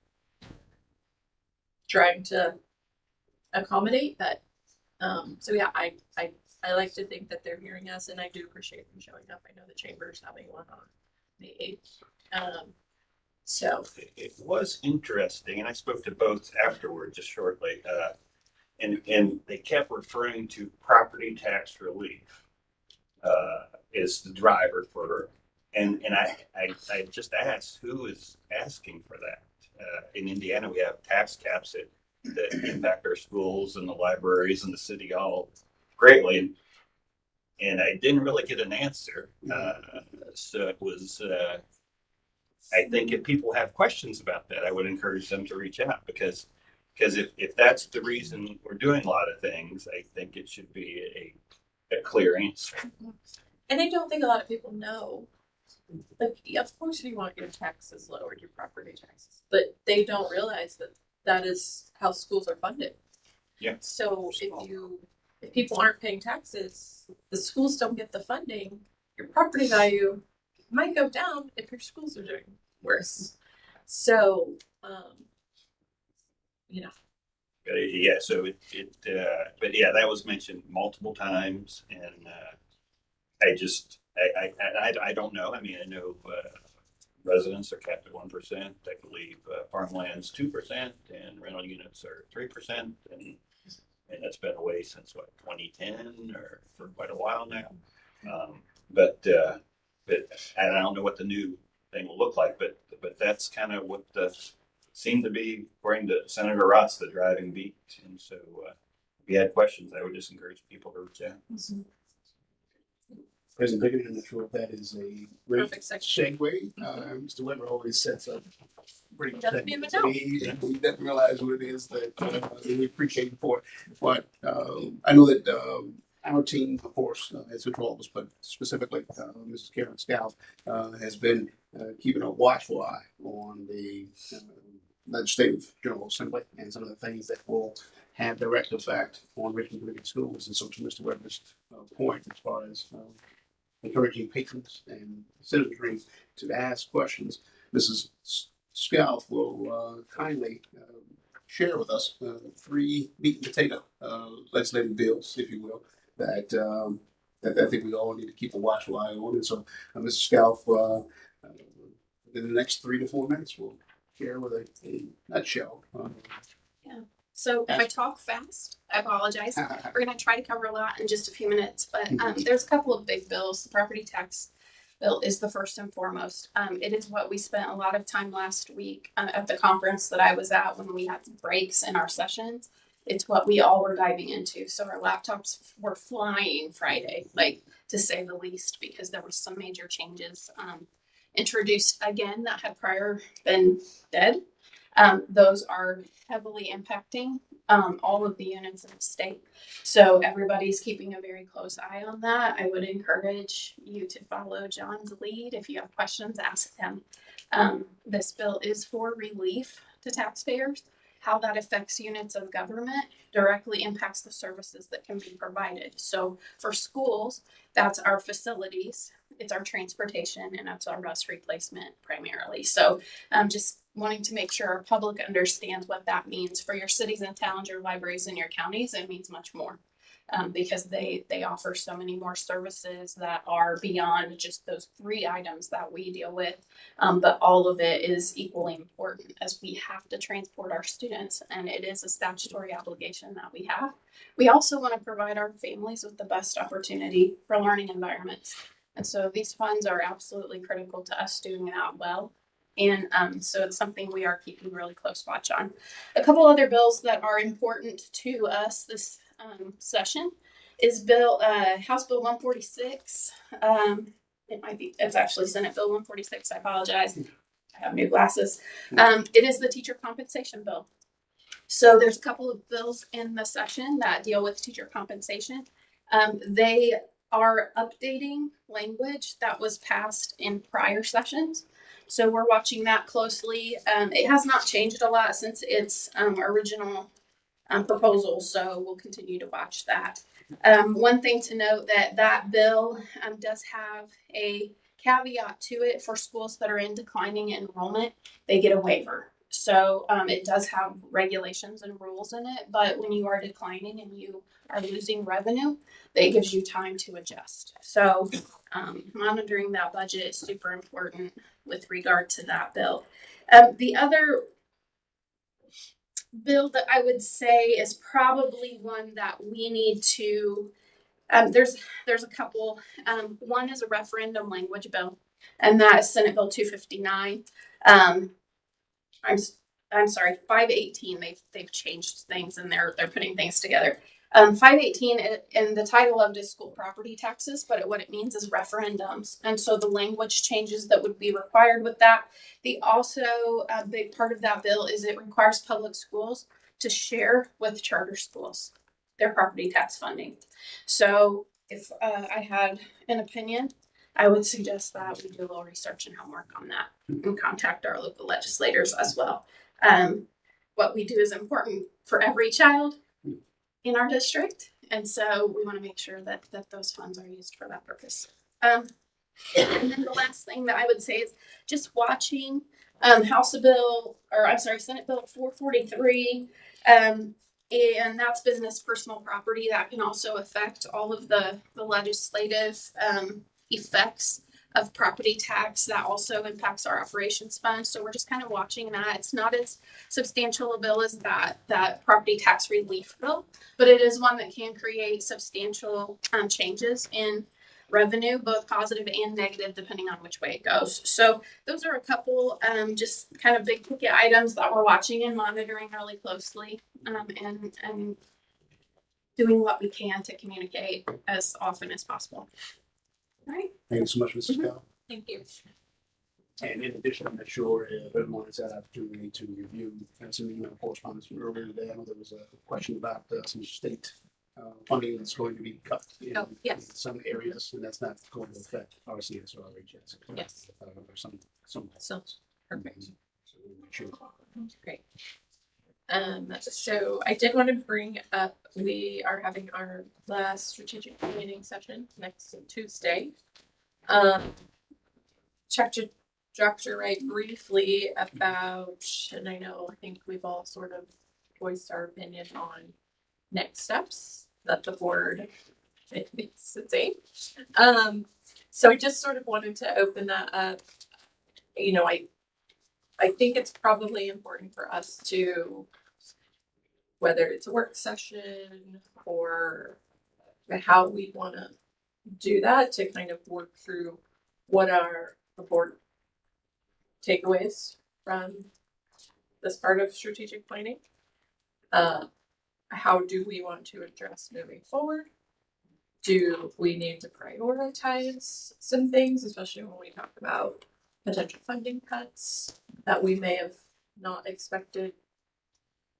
trying to accommodate that. So yeah, I like to think that they're hearing us, and I do appreciate them showing up. I know the chamber's having one on the 8th. So it was interesting, and I spoke to both afterward just shortly, and they kept referring to property tax relief as the driver for, and I just asked who is asking for that. In Indiana, we have tax caps that impact our schools and the libraries and the city all greatly, and I didn't really get an answer. So it was. I think if people have questions about that, I would encourage them to reach out because if that's the reason we're doing a lot of things, I think it should be a clear answer. And I don't think a lot of people know. Like, yeah, of course, you want your taxes lowered, your property taxes, but they don't realize that is how schools are funded. Yeah. So if people aren't paying taxes, the schools don't get the funding. Your property value might go down if your schools are doing worse. So, Yeah. So but yeah, that was mentioned multiple times, and I don't know. I mean, I know residents are capped at 1%. I believe farmlands 2%, and rental units are 3%, and that's been away since 2010 or for quite a while now. But I don't know what the new thing will look like. But that's kind of what seemed to be, according to Senator Ross, the driving beat. And so, if you had questions, I would just encourage people to reach out. Mm-hmm. President Pickett, I'm not sure if that is a great perfect section. segue. Mr. Weber always sets up pretty good Doesn't even segments. know. He doesn't realize what it is that we appreciate him for. But I know that our team, of course, as controls, but specifically Mrs. Karen Scout, has been keeping a watchful eye on the legislative General Assembly and some of the things that will have direct effect on Richmond Community Schools. And so, to Mr. Weber's point, as far as encouraging patrons and citizenry to ask questions, Mrs. Scout will kindly share with us 3 meat and potato legislative bills, if you will, that I think we all need to keep a watchful eye on. And so, Mrs. Scout, within the next 3 to 4 minutes, we'll share with a nutshell. Yeah. So if I talk fast, I apologize. We're going to try to cover a lot in just a few minutes, but there's a couple of big bills. The property tax bill is the first and foremost. It is what we spent a lot of time last week at the conference that I was at when we had breaks in our sessions. It's what we all were diving into. So our laptops were flying Friday, like to say the least, because there were some major changes introduced again that had prior been dead. Those are heavily impacting all of the units in the state. So everybody's keeping a very close eye on that. I would encourage you to follow John's lead. If you have questions, ask him. This bill is for relief to taxpayers. How that affects units of government directly impacts the services that can be provided. So for schools, that's our facilities, it's our transportation, and it's our bus replacement primarily. So just wanting to make sure our public understands what that means for your cities and towns, your libraries, and your counties. It means much more. Because they offer so many more services that are beyond just those 3 items that we deal with. But all of it is equally important as we have to transport our students, and it is a statutory obligation that we have. We also want to provide our families with the best opportunity for learning environments. And so these funds are absolutely critical to us doing that well. And so it's something we are keeping really close watch on. A couple other bills that are important to us this session is House Bill 146. It's actually Senate Bill 146. I apologize. I have new glasses. It is the teacher compensation bill. So there's a couple of bills in the session that deal with teacher compensation. They are updating language that was passed in prior sessions. So we're watching that closely. It has not changed a lot since its original proposal, so we'll continue to watch that. One thing to note that bill does have a caveat to it for schools that are in declining enrollment. They get a waiver. So it does have regulations and rules in it, but when you are declining and you are losing revenue, that gives you time to adjust. So monitoring that budget is super important with regard to that bill. The other bill that I would say is probably one that we need to, there's a couple. One is a referendum language bill, and that is Senate Bill 259. I'm sorry, 518. They've changed things and they're putting things together. 518 and the title of it is school property taxes, but what it means is referendums. And so the language changes that would be required with that. A big part of that bill is it requires public schools to share with charter schools their property tax funding. So if I had an opinion, I would suggest that we do a little research and homework on that and contact our local legislators as well. What we do is important for every child in our district, and so we want to make sure that those funds are used for that purpose. And then the last thing that I would say is just watching Senate Bill 443, and that's business personal property. That can also affect all of the legislative effects of property tax. That also impacts our operations fund. So we're just kind of watching that. It's not as substantial a bill as that property tax relief bill, but it is one that can create substantial changes in revenue, both positive and negative, depending on which way it goes. So those are a couple just kind of big ticket items that we're watching and monitoring really closely, and doing what we can to communicate as often as possible. All right. Thank you so much, Mrs. Bell. Thank you. And in addition, I'm sure everyone has had an opportunity to review some email correspondence from earlier today. I know there was a question about some state funding that's going to be cut in some areas, and that's not going to affect RCS or RHS. Yes. Or some. So perfect. So we'll make sure. Great. So I did want to bring up, we are having our last strategic planning session next Tuesday. Check to Dr. Wright briefly about, and I think we've all sort of voiced our opinion on next steps that the board needs to take. So I just sort of wanted to open that up. I think it's probably important for us to, whether it's a work session or how we want to do that, to kind of work through what are the board takeaways from this part of strategic planning. How do we want to address moving forward? Do we need to prioritize some things, especially when we talk about potential funding cuts that we may have not expected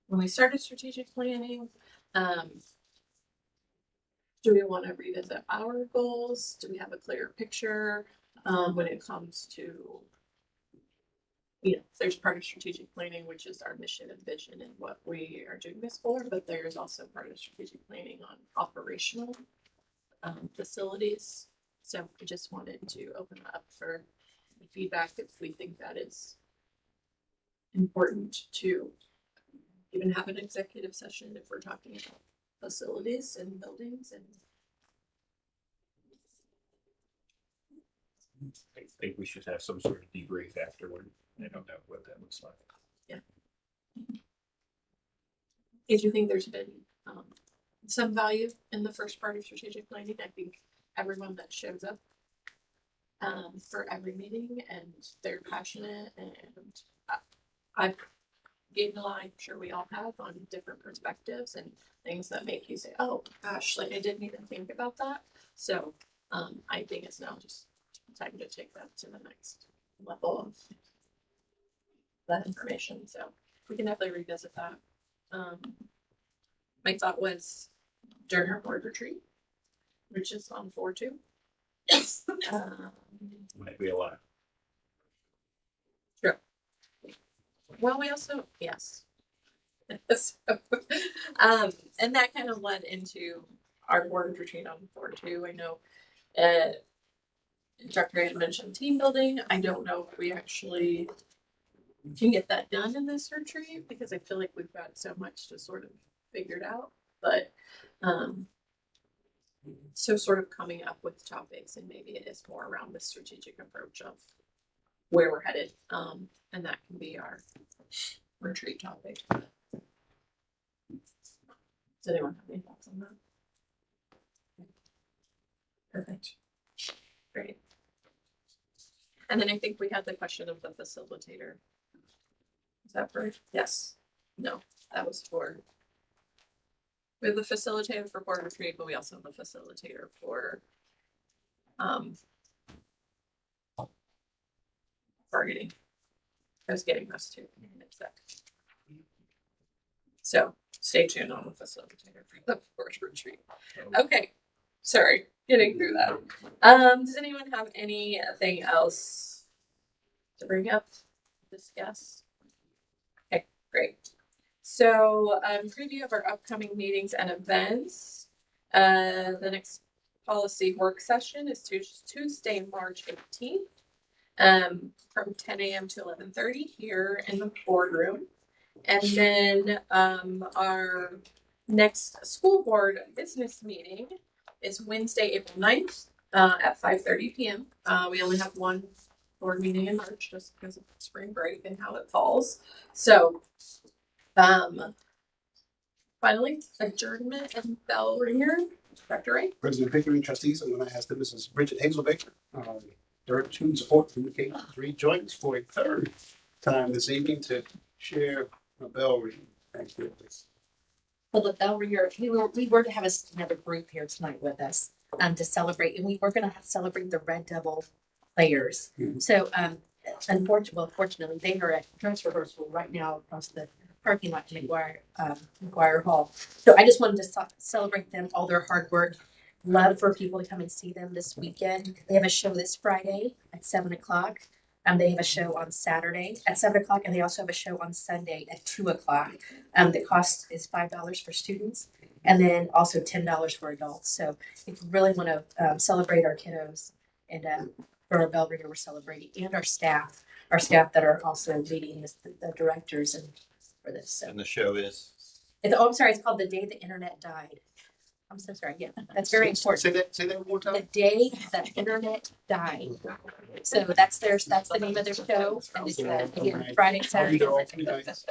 when we started strategic planning. Do we want to revisit our goals? Do we have a clearer picture when it comes to, there's part of strategic planning, which is our mission and vision and what we are doing this for, but there's also part of strategic planning on operational facilities. So I just wanted to open up for feedback if we think that is important to even have an executive session if we're talking about facilities and buildings and. I think we should have some sort of debrief afterward. I don't know what that looks like. Yeah. Did you think there's been some value in the first part of strategic planning? I think everyone that shows up for every meeting and they're passionate, and I've gained a lot, I'm sure we all have, on different perspectives and things that make you say, oh gosh, like I didn't even think about that. So I think it's now just time to take that to the next level of that information. So we can definitely revisit that. My thought was during our board retreat, which is on 4/2. Might be a lot. Sure. Well, we also, yes. So, and that kind of led into our board retreat on 4/2. I know Dr. had mentioned team building. I don't know if we actually can get that done in this retreat because I feel like we've got so much to sort of figured out. But so sort of coming up with topics, and maybe it is more around the strategic approach of where we're headed. And that can be our retreat topic. Does anyone have any thoughts on that? Perfect. Great. And then I think we had the question of the facilitator. Is that right? Yes. No, that was for. We have the facilitator for board retreat, but we also have the facilitator for bargaining. I was getting those two in a sec. So stay tuned on the facilitator for the board retreat. Okay. Sorry, getting through that. Does anyone have anything else to bring up, discuss? Okay, great. So, preview of our upcoming meetings and events. The next policy work session is Tuesday, March 18th, from 10 a.m. to 11:30 here in the boardroom. And then our next school board business meeting is Wednesday, April 9th at 5:30 p.m. We only have one board meeting in March just because of spring break and how it falls. So, finally, adjournment and bell ringer. Dr. Ray. President Pickering, trustees, I'm going to ask that Mrs. Bridget Hazelbaker, third student support communications, rejoin us for a third time this evening to share a bell ring. Thank you. Well, the bell ringer, we were to have another group here tonight with us to celebrate, and we were going to celebrate the Red Devil players. Mm-hmm. So, fortunately, they are at dress rehearsal right now across the parking lot in McGuire Hall. So I just wanted to celebrate them, all their hard work. Love for people to come and see them this weekend. They have a show this Friday at 7:00. They have a show on Saturday at 7:00, and they also have a show on Sunday at 2:00. The cost is $5 for students, and then also $10 for adults. So if you really want to celebrate our kiddos, and for our bell ringer, we're celebrating, and our staff that are also leading the directors and for this. So. And the show is? I'm sorry, it's called The Day the Internet Died. I'm so sorry. Yeah, that's very important. Say that one more time. The Day the Internet Died. So that's the name of their show, and it's again Friday, Saturday. Perfect.